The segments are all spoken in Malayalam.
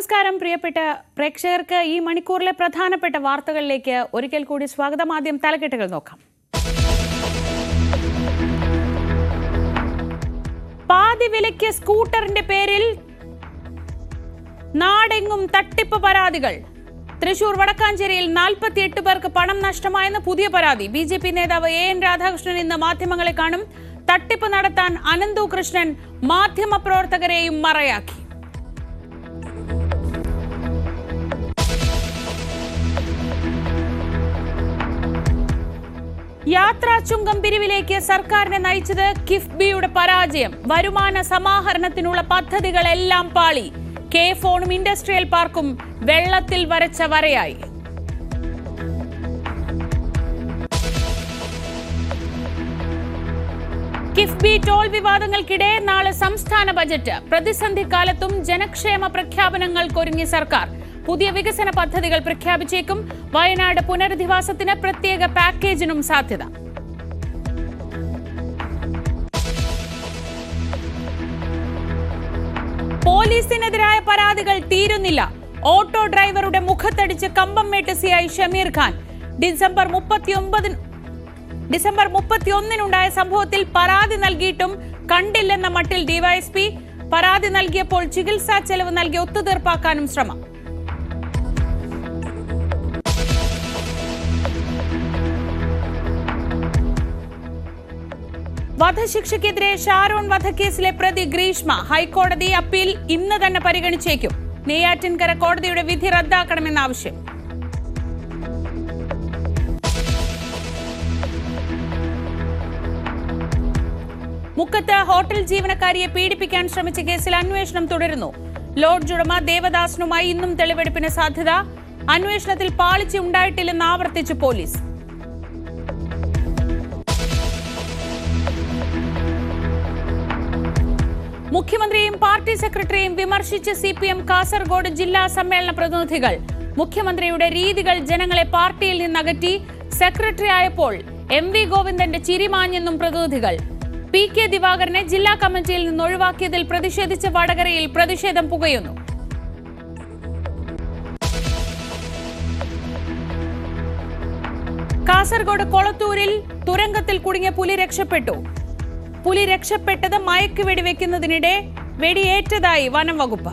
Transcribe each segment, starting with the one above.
നമസ്കാരം പ്രിയപ്പെട്ട പ്രേക്ഷകർക്ക് ഈ മണിക്കൂറിലെ പ്രധാനപ്പെട്ട വാർത്തകളിലേക്ക് ഒരിക്കൽ കൂടി സ്വാഗതം. ആദ്യം തലക്കെട്ടുകൾ നോക്കാം. പാതി വിലയ്ക്ക് സ്കൂട്ടറിന്റെ പേരിൽ നാടെങ്ങും തട്ടിപ്പ് പരാതികൾ. തൃശൂർ വടക്കാഞ്ചേരിയിൽ 48 പേർക്ക് പണം നഷ്ടമായെന്ന് പുതിയ പരാതി. ബിജെപി നേതാവ് എൻ രാധാകൃഷ്ണൻ ഇന്ന് മാധ്യമങ്ങളെ കാണും. തട്ടിപ്പ് നടത്താൻ അനന്തു കൃഷ്ണൻ മാധ്യമപ്രവർത്തകരെയും മറയാക്കി. യാത്രാ ചുങ്കം പിരിവിലേക്ക് സർക്കാരിനെ നയിച്ചത് കിഫ്ബിയുടെ പരാജയം. വരുമാന സമാഹരണത്തിനുള്ള പദ്ധതികളെല്ലാം പാളി. കെ ഫോണും ഇൻഡസ്ട്രിയൽ പാർക്കും വെള്ളത്തിൽ വരച്ച വരയായി. കിഫ്ബി ടോൾ വിവാദങ്ങൾക്കിടെ നാളെ സംസ്ഥാന ബജറ്റ്. പ്രതിസന്ധി കാലത്തും ജനക്ഷേമ പ്രഖ്യാപനങ്ങൾക്കൊരുങ്ങി സർക്കാർ. പുതിയ വികസന പദ്ധതികൾ പ്രഖ്യാപിച്ചേക്കും. വയനാട് പുനരധിവാസത്തിന് പ്രത്യേക പാക്കേജിനും സാധ്യത. പോലീസിനെതിരായ പരാതികൾ തീരുന്നില്ല. ഓട്ടോ ഡ്രൈവറുടെ മുഖത്തടിച്ച് കമ്പംമേട്ട് സിഐ ഷമീർ ഖാൻ. ഡിസംബർ 31-നുണ്ടായ സംഭവത്തിൽ പരാതി നൽകിയിട്ടും കണ്ടില്ലെന്ന മട്ടിൽ ഡിവൈഎസ്പി. പരാതി നൽകിയപ്പോൾ ചികിത്സാ ചെലവ് നൽകി ഒത്തുതീർപ്പാക്കാനും ശ്രമം. വധശിക്ഷയ്ക്കെതിരെ ഷാരോൺ വധക്കേസിലെ പ്രതി ഗ്രീഷ്മ. ഹൈക്കോടതി അപ്പീൽ ഇന്ന് തന്നെ പരിഗണിച്ചേക്കും. നെയ്യാറ്റിൻകര കോടതിയുടെ വിധി റദ്ദാക്കണമെന്ന ആവശ്യം. മുക്കത്ത് ഹോട്ടൽ ജീവനക്കാരിയെ പീഡിപ്പിക്കാൻ ശ്രമിച്ച കേസിൽ അന്വേഷണം തുടരുന്നു. ലോഡ്ജ് ഉടമ ദേവദാസനുമായി ഇന്നും തെളിവെടുപ്പിന് സാധ്യത. അന്വേഷണത്തിൽ പാളിച്ച ഉണ്ടായിട്ടില്ലെന്ന് ആവർത്തിച്ച് പോലീസ്. മുഖ്യമന്ത്രിയും പാർട്ടി സെക്രട്ടറിയും വിമർശിച്ച് CPM കാസർഗോഡ് ജില്ലാ സമ്മേളന പ്രതിനിധികൾ. മുഖ്യമന്ത്രിയുടെ രീതികൾ ജനങ്ങളെ പാർട്ടിയിൽ നിന്നകറ്റി. സെക്രട്ടറി ആയപ്പോൾ MV ഗോവിന്ദന്റെ ചിരിമാഞ്ഞെന്നും പ്രതിനിധികൾ. PK ദിവാകരനെ ജില്ലാ കമ്മിറ്റിയിൽ നിന്ന് ഒഴിവാക്കിയതിൽ പ്രതിഷേധിച്ച വടകരയിൽ പ്രതിഷേധം പുകയുന്നു. കാസർഗോഡ് കൊളത്തൂരിൽ തുരങ്കത്തിൽ കുടുങ്ങിയ പുലി രക്ഷപ്പെട്ടു. പുലി രക്ഷപ്പെട്ടത് മയക്ക് വെടിവെക്കുന്നതിനിടെ വെടിയേറ്റതായി വനം വകുപ്പ്.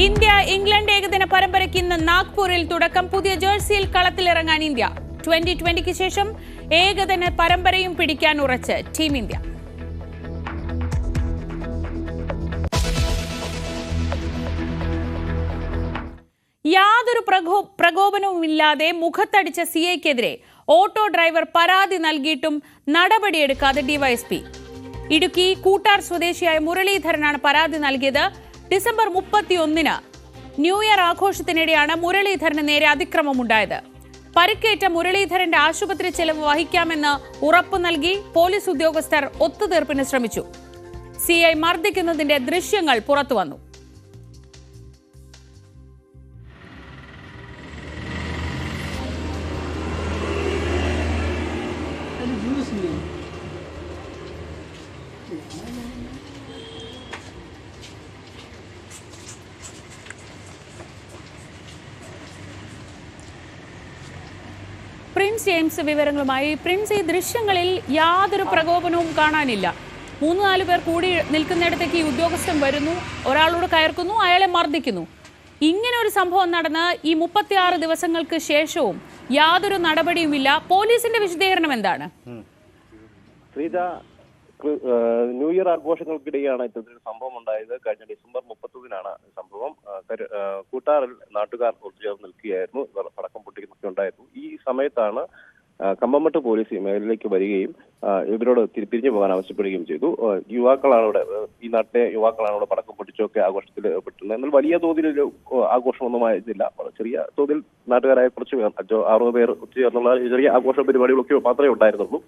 ഇന്ത്യ ഇംഗ്ലണ്ട് ഏകദിന പരമ്പരയ്ക്ക് ഇന്ന് നാഗ്പൂരിൽ തുടക്കം. പുതിയ ജേഴ്സിയിൽ കളത്തിലിറങ്ങാൻ ഇന്ത്യ. 2020-ക്ക് ശേഷം ഏകദിന പരമ്പരയും പിടിക്കാൻ ഉറച്ച് ടീം ഇന്ത്യ. യാതൊരു പ്രകോപനവുമില്ലാതെ മുഖത്തടിച്ച സിഐക്കെതിരെ ഓട്ടോ ഡ്രൈവർ പരാതി നൽകിയിട്ടും നടപടിയെടുക്കാതെ ഡിവൈഎസ്പി. ഇടുക്കി കൂട്ടാർ സ്വദേശിയായ മുരളീധരനാണ് പരാതി നൽകിയത്. ഡിസംബർ 31-ന് ന്യൂ ഇയർ ആഘോഷത്തിനിടെയാണ് മുരളീധരന് നേരെ അതിക്രമമുണ്ടായത്. പരിക്കേറ്റ മുരളീധരന്റെ ആശുപത്രി ചെലവ് വഹിക്കാമെന്ന് ഉറപ്പു നൽകി പോലീസ് ഉദ്യോഗസ്ഥർ ഒത്തുതീർപ്പിന് ശ്രമിച്ചു. സിഐ മർദ്ദിക്കുന്നതിന്റെ ദൃശ്യങ്ങൾ പുറത്തുവന്നു. പ്രിൻസ് ജെയിംസ് വിവരങ്ങളുമായി. പ്രിൻസ്, ഈ ദൃശ്യങ്ങളിൽ യാതൊരു പ്രകോപനവും കാണാനില്ല. 3-4 പേർ കൂടി നിൽക്കുന്നിടത്തേക്ക് ഈ ഉദ്യോഗസ്ഥൻ വരുന്നു, ഒരാളോട് കയർക്കുന്നു, അയാളെ മർദ്ദിക്കുന്നു. ഇങ്ങനെ ഒരു സംഭവം നടന്ന് ഈ 36 ദിവസങ്ങൾക്ക് ശേഷവും യാതൊരു നടപടിയുമില്ല. പോലീസിന്റെ വിശദീകരണം എന്താണ്? ന്യൂ ഇയർ ആഘോഷങ്ങൾക്കിടെയാണ് ഇത്തരത്തിലൊരു സംഭവം ഉണ്ടായത്. കഴിഞ്ഞ ഡിസംബർ 31-നാണ് സംഭവം. കൂട്ടാറിൽ നാട്ടുകാർ ഒത്തുചേർന്ന് നിൽക്കുകയായിരുന്നു. ഇവർ പടക്കം പൊട്ടിക്കുന്നൊക്കെ ഉണ്ടായിരുന്നു. ഈ സമയത്താണ് കമ്പംമേട്ട് പോലീസ് മേഖലയിലേക്ക് വരികയും ഇവരോട് പിരിഞ്ഞു പോകാൻ ആവശ്യപ്പെടുകയും ചെയ്തു. യുവാക്കളാണ് ഇവിടെ, ഈ നാട്ടിലെ യുവാക്കളാണ് ഇവിടെ പടക്കം പൊട്ടിച്ചൊക്കെ ആഘോഷത്തിൽ പെട്ടുന്നത്. എന്നാൽ വലിയ തോതിലൊരു ആഘോഷമൊന്നും ആയിരുന്നില്ല. ചെറിയ തോതിൽ നാട്ടുകാരായ കുറച്ച് പേർ, 5-6 പേർ ഒത്തുചേർന്നുള്ള ചെറിയ ആഘോഷ പരിപാടികളൊക്കെ മാത്രമേ ഉണ്ടായിരുന്നുള്ളൂ.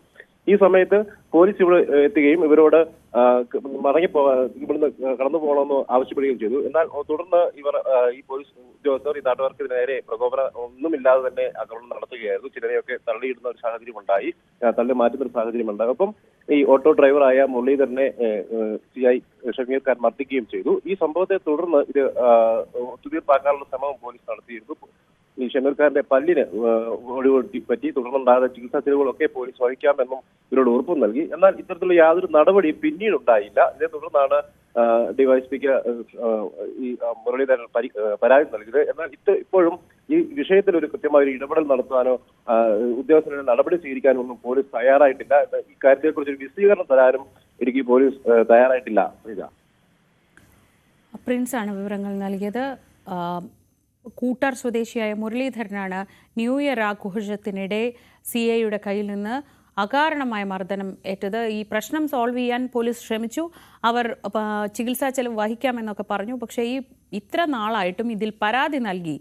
ഈ സമയത്ത് പോലീസ് ഇവിടെ എത്തുകയും ഇവരോട് മടങ്ങിപ്പോകാൻ, ഇവിടുന്ന് കടന്നു പോകണമെന്ന് ആവശ്യപ്പെടുകയും ചെയ്തു. എന്നാൽ തുടർന്ന് ഇവർ ഈ പോലീസ് ഉദ്യോഗസ്ഥർ ഈ നാട്ടുകാർക്ക് നേരെ പ്രകോപനം ഒന്നുമില്ലാതെ തന്നെ ആക്രമണം നടത്തുകയായിരുന്നു. ചിലരെയൊക്കെ തള്ളിയിടുന്ന ഒരു സാഹചര്യം ഉണ്ടായി, തള്ളി മാറ്റുന്ന ഒരു സാഹചര്യം ഉണ്ടായി. അപ്പം ഈ ഓട്ടോ ഡ്രൈവറായ മുരളീധരനെ CI ഷമീർ ഖാൻ മർദ്ദിക്കുകയും ചെയ്തു. ഈ സംഭവത്തെ തുടർന്ന് ഇത് ഒത്തുതീർപ്പാക്കാനുള്ള ശ്രമവും പോലീസ് നടത്തിയിരുന്നു. ഈ ഷമീർ ഖാന്റെ പല്ലിന് ഒടിവ് പറ്റി തുടർന്നുണ്ടാകുന്ന ചികിത്സാ ചെലവുകളൊക്കെ പോലീസ് വഹിക്കാമെന്നും ഇവരോട് ഉറപ്പും നൽകി. എന്നാൽ ഇത്തരത്തിലുള്ള യാതൊരു നടപടിയും പിന്നീട് ഉണ്ടായില്ല. ഇതേ തുടർന്നാണ് ഡിവൈഎസ്പിക്ക് ഈ മുരളീധരൻ പരാതി നൽകിയത്. എന്നാൽ ഇപ്പോഴും ഈ വിഷയത്തിൽ ഒരു കൃത്യമായ ഒരു ഇടപെടൽ നടത്താനോ ഉദ്യോഗസ്ഥരുടെ നടപടി സ്വീകരിക്കാനോ ഒന്നും പോലീസ് തയ്യാറായിട്ടില്ല. ഇക്കാര്യത്തെ കുറിച്ച് ഒരു വിശദീകരണം തരാനും ഇടുക്കി പോലീസ് തയ്യാറായിട്ടില്ല. പ്രിൻസ് ആണ് വിവരങ്ങൾ നൽകിയത്. കൂട്ടാർ സ്വദേശിയായ മുരളീധരനാണ് ന്യൂ ഇയർ ആഘോഷത്തിനിടെ CIയുടെ കയ്യിൽ നിന്ന് അകാരണമായ മർദ്ദനം ഏറ്റത്. ഈ പ്രശ്നം സോൾവ് ചെയ്യാൻ പോലീസ് ശ്രമിച്ചു. അവർ ചികിത്സാ ചെലവ് വഹിക്കാമെന്നൊക്കെ പറഞ്ഞു. പക്ഷേ ഇത്ര നാളായിട്ടും ഇതിൽ പരാതി നൽകി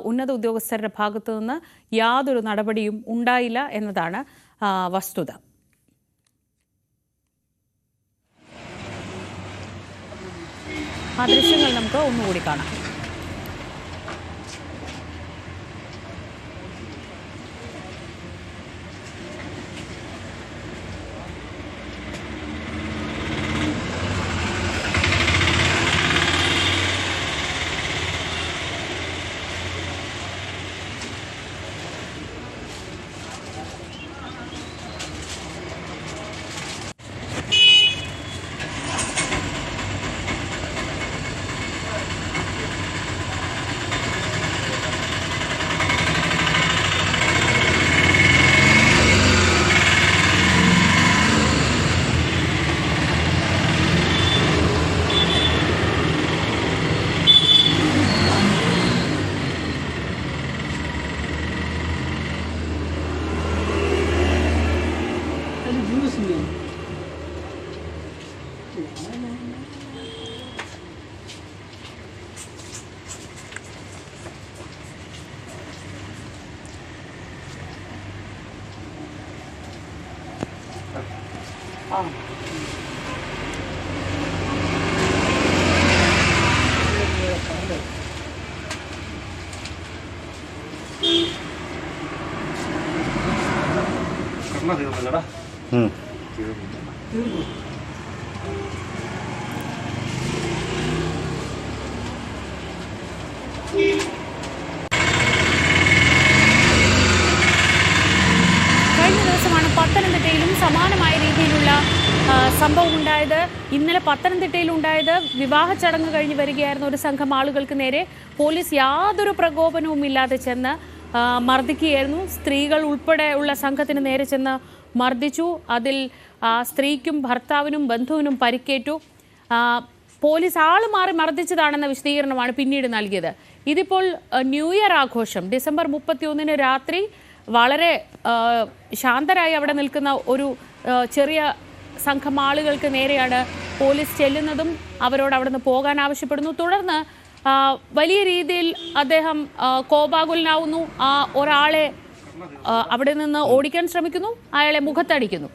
ഉന്നത ഉദ്യോഗസ്ഥരുടെ ഭാഗത്തു നിന്ന് യാതൊരു നടപടിയും ഉണ്ടായില്ല എന്നതാണ് വസ്തുത. ആ ദൃശ്യങ്ങൾ നമുക്ക് ഒന്നുകൂടി കാണാം. കഴിഞ്ഞ ദിവസമാണ് പത്തനംതിട്ടയിലും സമാനമായ രീതിയിലുള്ള സംഭവം ഉണ്ടായത്. ഇന്നലെ പത്തനംതിട്ടയിലുണ്ടായത് വിവാഹ ചടങ്ങ് കഴിഞ്ഞ് വരികയായിരുന്ന ഒരു സംഘം ആളുകൾക്ക് നേരെ പോലീസ് യാതൊരു പ്രകോപനവും ഇല്ലാതെ ചെന്ന് മർദ്ദിക്കുകയായിരുന്നു. സ്ത്രീകൾ ഉൾപ്പെടെയുള്ള സംഘത്തിന് നേരെ ചെന്ന് മർദ്ദിച്ചു. അതിൽ സ്ത്രീക്കും ഭർത്താവിനും ബന്ധുവിനും പരിക്കേറ്റു. പോലീസ് ആള് മാറി മർദ്ദിച്ചതാണെന്ന വിശദീകരണമാണ് പിന്നീട് നൽകിയത്. ഇതിപ്പോൾ ന്യൂ ഇയർ ആഘോഷം ഡിസംബർ 31 രാത്രി വളരെ ശാന്തരായി അവിടെ നിൽക്കുന്ന ഒരു ചെറിയ സംഘം ആളുകൾക്ക് നേരെയാണ് പോലീസ് ചെല്ലുന്നതും അവരോട് അവിടെ നിന്ന് പോകാൻ ആവശ്യപ്പെടുന്നു. തുടർന്ന് വലിയ രീതിയിൽ അദ്ദേഹം കോപാകുലനാവുന്നു. ഒരാളെ അവിടെ നിന്ന് ഓടിക്കാൻ ശ്രമിക്കുന്നു, അയാളെ മുഖത്തടിക്കുന്നു.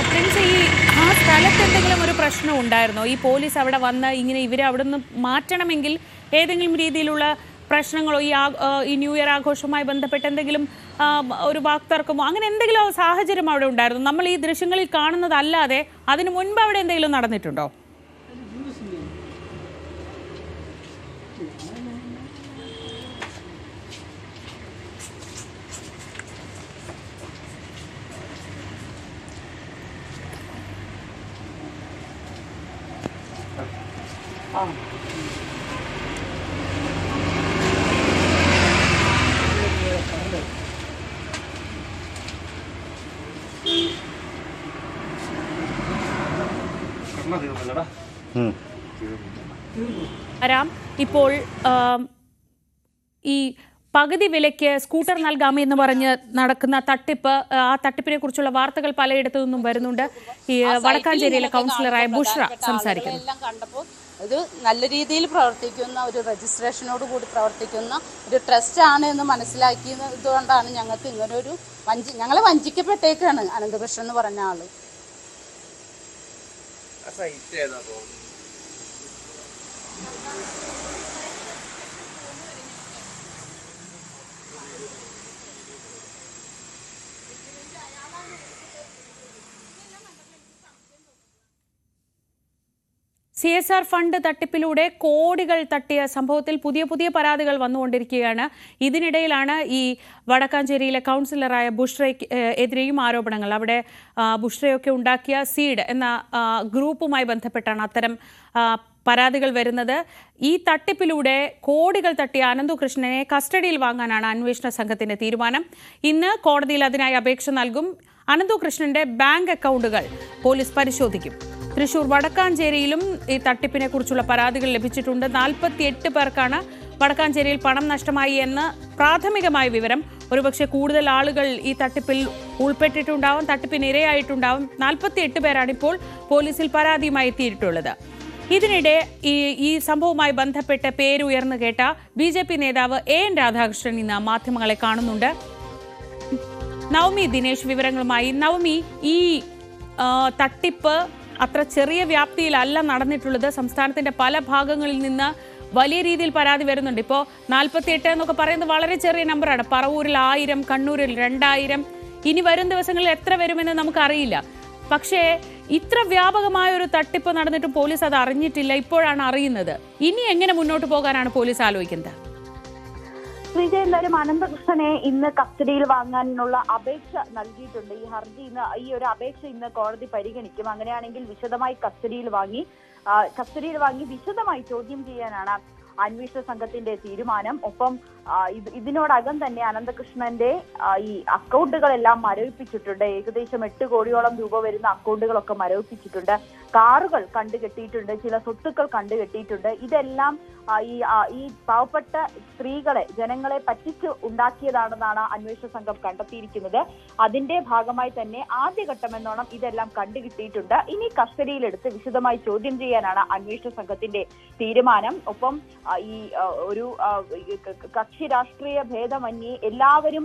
പ്രിൻസ്, ആ സ്ഥലത്ത് എന്തെങ്കിലും ഒരു പ്രശ്നം ഉണ്ടായിരുന്നോ? ഈ പോലീസ് അവിടെ വന്ന് ഇങ്ങനെ ഇവരെ അവിടെ നിന്ന് മാറ്റണമെങ്കിൽ ഏതെങ്കിലും രീതിയിലുള്ള പ്രശ്നങ്ങളോ ഈ ന്യൂ ഇയർ ആഘോഷവുമായി ബന്ധപ്പെട്ട് എന്തെങ്കിലും ഒരു വാക്തർക്കമോ അങ്ങനെ എന്തെങ്കിലും സാഹചര്യം അവിടെ ഉണ്ടായിരുന്നു? നമ്മൾ ഈ ദൃശ്യങ്ങളിൽ കാണുന്നതല്ലാതെ അതിനു മുൻപ് അവിടെ എന്തെങ്കിലും നടന്നിട്ടുണ്ടോ? ഇപ്പോൾ ഈ പകുതി വിലയ്ക്ക് സ്കൂട്ടർ നൽകാമെന്ന് പറഞ്ഞ് നടക്കുന്ന തട്ടിപ്പ്, ആ തട്ടിപ്പിനെ കുറിച്ചുള്ള വാർത്തകൾ പലയിടത്തു നിന്നും വരുന്നുണ്ട്. ഈ വടക്കാഞ്ചേരിയിലെ കൗൺസിലറായ ബുഷ്ര സംസാരിക്കുന്നു. ഇത് നല്ല രീതിയിൽ പ്രവർത്തിക്കുന്ന ഒരു രജിസ്ട്രേഷനോട് കൂടി പ്രവർത്തിക്കുന്ന ഒരു ട്രസ്റ്റ് ആണ് എന്ന് മനസ്സിലാക്കിയതുകൊണ്ടാണ് ഞങ്ങൾക്ക് ഇങ്ങനൊരു ഞങ്ങളെ വഞ്ചിക്കപ്പെട്ടേക്കാണ് അനന്തകൃഷ്ണൻ എന്ന് പറഞ്ഞ ആള്. CSR ഫണ്ട് തട്ടിപ്പിലൂടെ കോടികൾ തട്ടിയ സംഭവത്തിൽ പുതിയ പുതിയ പരാതികൾ വന്നുകൊണ്ടിരിക്കുകയാണ്. ഇതിനിടയിലാണ് ഈ വടക്കാഞ്ചേരിയിലെ കൗൺസിലറായ ബുഷ്രയ്ക്കെതിരെയും ആരോപണങ്ങൾ. അവിടെ ബുഷ്രയൊക്കെ ഉണ്ടാക്കിയ സീഡ് എന്ന ഗ്രൂപ്പുമായി ബന്ധപ്പെട്ടാണ് അത്തരം പരാതികൾ വരുന്നത്. ഈ തട്ടിപ്പിലൂടെ കോടികൾ തട്ടിയ അനന്തകൃഷ്ണനെ കസ്റ്റഡിയിൽ വാങ്ങാനാണ് അന്വേഷണ സംഘത്തിന്റെ തീരുമാനം. ഇന്ന് കോടതിയിൽ അതിനായി അപേക്ഷ നൽകും. അനന്തകൃഷ്ണന്റെ ബാങ്ക് അക്കൗണ്ടുകൾ പോലീസ് പരിശോധിക്കും. തൃശൂർ വടക്കാഞ്ചേരിയിലും ഈ തട്ടിപ്പിനെ കുറിച്ചുള്ള പരാതികൾ ലഭിച്ചിട്ടുണ്ട്. 48 പേർക്കാണ് വടക്കാഞ്ചേരിയിൽ പണം നഷ്ടമായി എന്ന് പ്രാഥമികമായ വിവരം. ഒരുപക്ഷെ കൂടുതൽ ആളുകൾ ഈ തട്ടിപ്പിൽ ഉൾപ്പെട്ടിട്ടുണ്ടാവും, തട്ടിപ്പിന് ഇരയായിട്ടുണ്ടാവും. 48 പേരാണ് ഇപ്പോൾ പോലീസിൽ പരാതിയുമായി എത്തിയിട്ടുള്ളത്. ഇതിനിടെ ഈ സംഭവവുമായി ബന്ധപ്പെട്ട് പേരുയർന്നു കേട്ട BJP നേതാവ് AN രാധാകൃഷ്ണൻ ഇന്ന് മാധ്യമങ്ങളെ കാണുന്നുണ്ട്. നവമി ദിനേശ് വിവരങ്ങളുമായി. നവമി, ഈ തട്ടിപ്പ് അത്ര ചെറിയ വ്യാപ്തിയിലല്ല നടന്നിട്ടുള്ളത്. സംസ്ഥാനത്തിന്റെ പല ഭാഗങ്ങളിൽ നിന്ന് വലിയ രീതിയിൽ പരാതി വരുന്നുണ്ട്. ഇപ്പോൾ 48 എന്നൊക്കെ പറയുന്നത് വളരെ ചെറിയ നമ്പറാണ്. പറവൂരിൽ 1000, കണ്ണൂരിൽ 2000. ഇനി വരും ദിവസങ്ങളിൽ എത്ര വരുമെന്ന് നമുക്കറിയില്ല. പക്ഷേ ഇത്ര വ്യാപകമായ ഒരു തട്ടിപ്പ് നടന്നിട്ടും പോലീസ് അത് അറിഞ്ഞിട്ടില്ല. ഇപ്പോഴാണ് അറിയുന്നത്. ഇനി എങ്ങനെ മുന്നോട്ട് പോകാനാണ് പോലീസ് ആലോചിക്കുന്നത്? ശ്രീജ, എന്തായാലും അനന്തകൃഷ്ണനെ ഇന്ന് കസ്റ്റഡിയിൽ വാങ്ങാനുള്ള അപേക്ഷ നൽകിയിട്ടുണ്ട്. ഈ ഒരു അപേക്ഷ ഇന്ന് കോടതി പരിഗണിക്കും. അങ്ങനെയാണെങ്കിൽ വിശദമായി കസ്റ്റഡിയിൽ വാങ്ങി വിശദമായി ചോദ്യം ചെയ്യാനാണ് അന്വേഷണ സംഘത്തിന്റെ തീരുമാനം. ഒപ്പം ഇതിനോടകം തന്നെ അനന്തകൃഷ്ണന്റെ ഈ അക്കൗണ്ടുകളെല്ലാം മരവിപ്പിച്ചിട്ടുണ്ട്. ഏകദേശം 8 കോടിയോളം രൂപ വരുന്ന അക്കൗണ്ടുകളൊക്കെ മരവിപ്പിച്ചിട്ടുണ്ട്. കാറുകൾ കണ്ടുകെട്ടിയിട്ടുണ്ട്, ചില സ്വത്തുക്കൾ കണ്ടുകെട്ടിയിട്ടുണ്ട്. ഇതെല്ലാം ഈ പാവപ്പെട്ട സ്ത്രീകളെ, ജനങ്ങളെ പറ്റിച്ച് ഉണ്ടാക്കിയതാണെന്നാണ് അന്വേഷണ സംഘം കണ്ടെത്തിയിരിക്കുന്നത്. അതിന്റെ ഭാഗമായി തന്നെ ആദ്യഘട്ടം എന്നോണം ഇതെല്ലാം കണ്ടുകിട്ടിയിട്ടുണ്ട്. ഇനി കസ്റ്റഡിയിലെടുത്ത് വിശദമായി ചോദ്യം ചെയ്യാനാണ് അന്വേഷണ സംഘത്തിന്റെ തീരുമാനം. ഒപ്പം ഈ ഒരു കക്ഷി രാഷ്ട്രീയ ഭേദമന്യേ എല്ലാവരും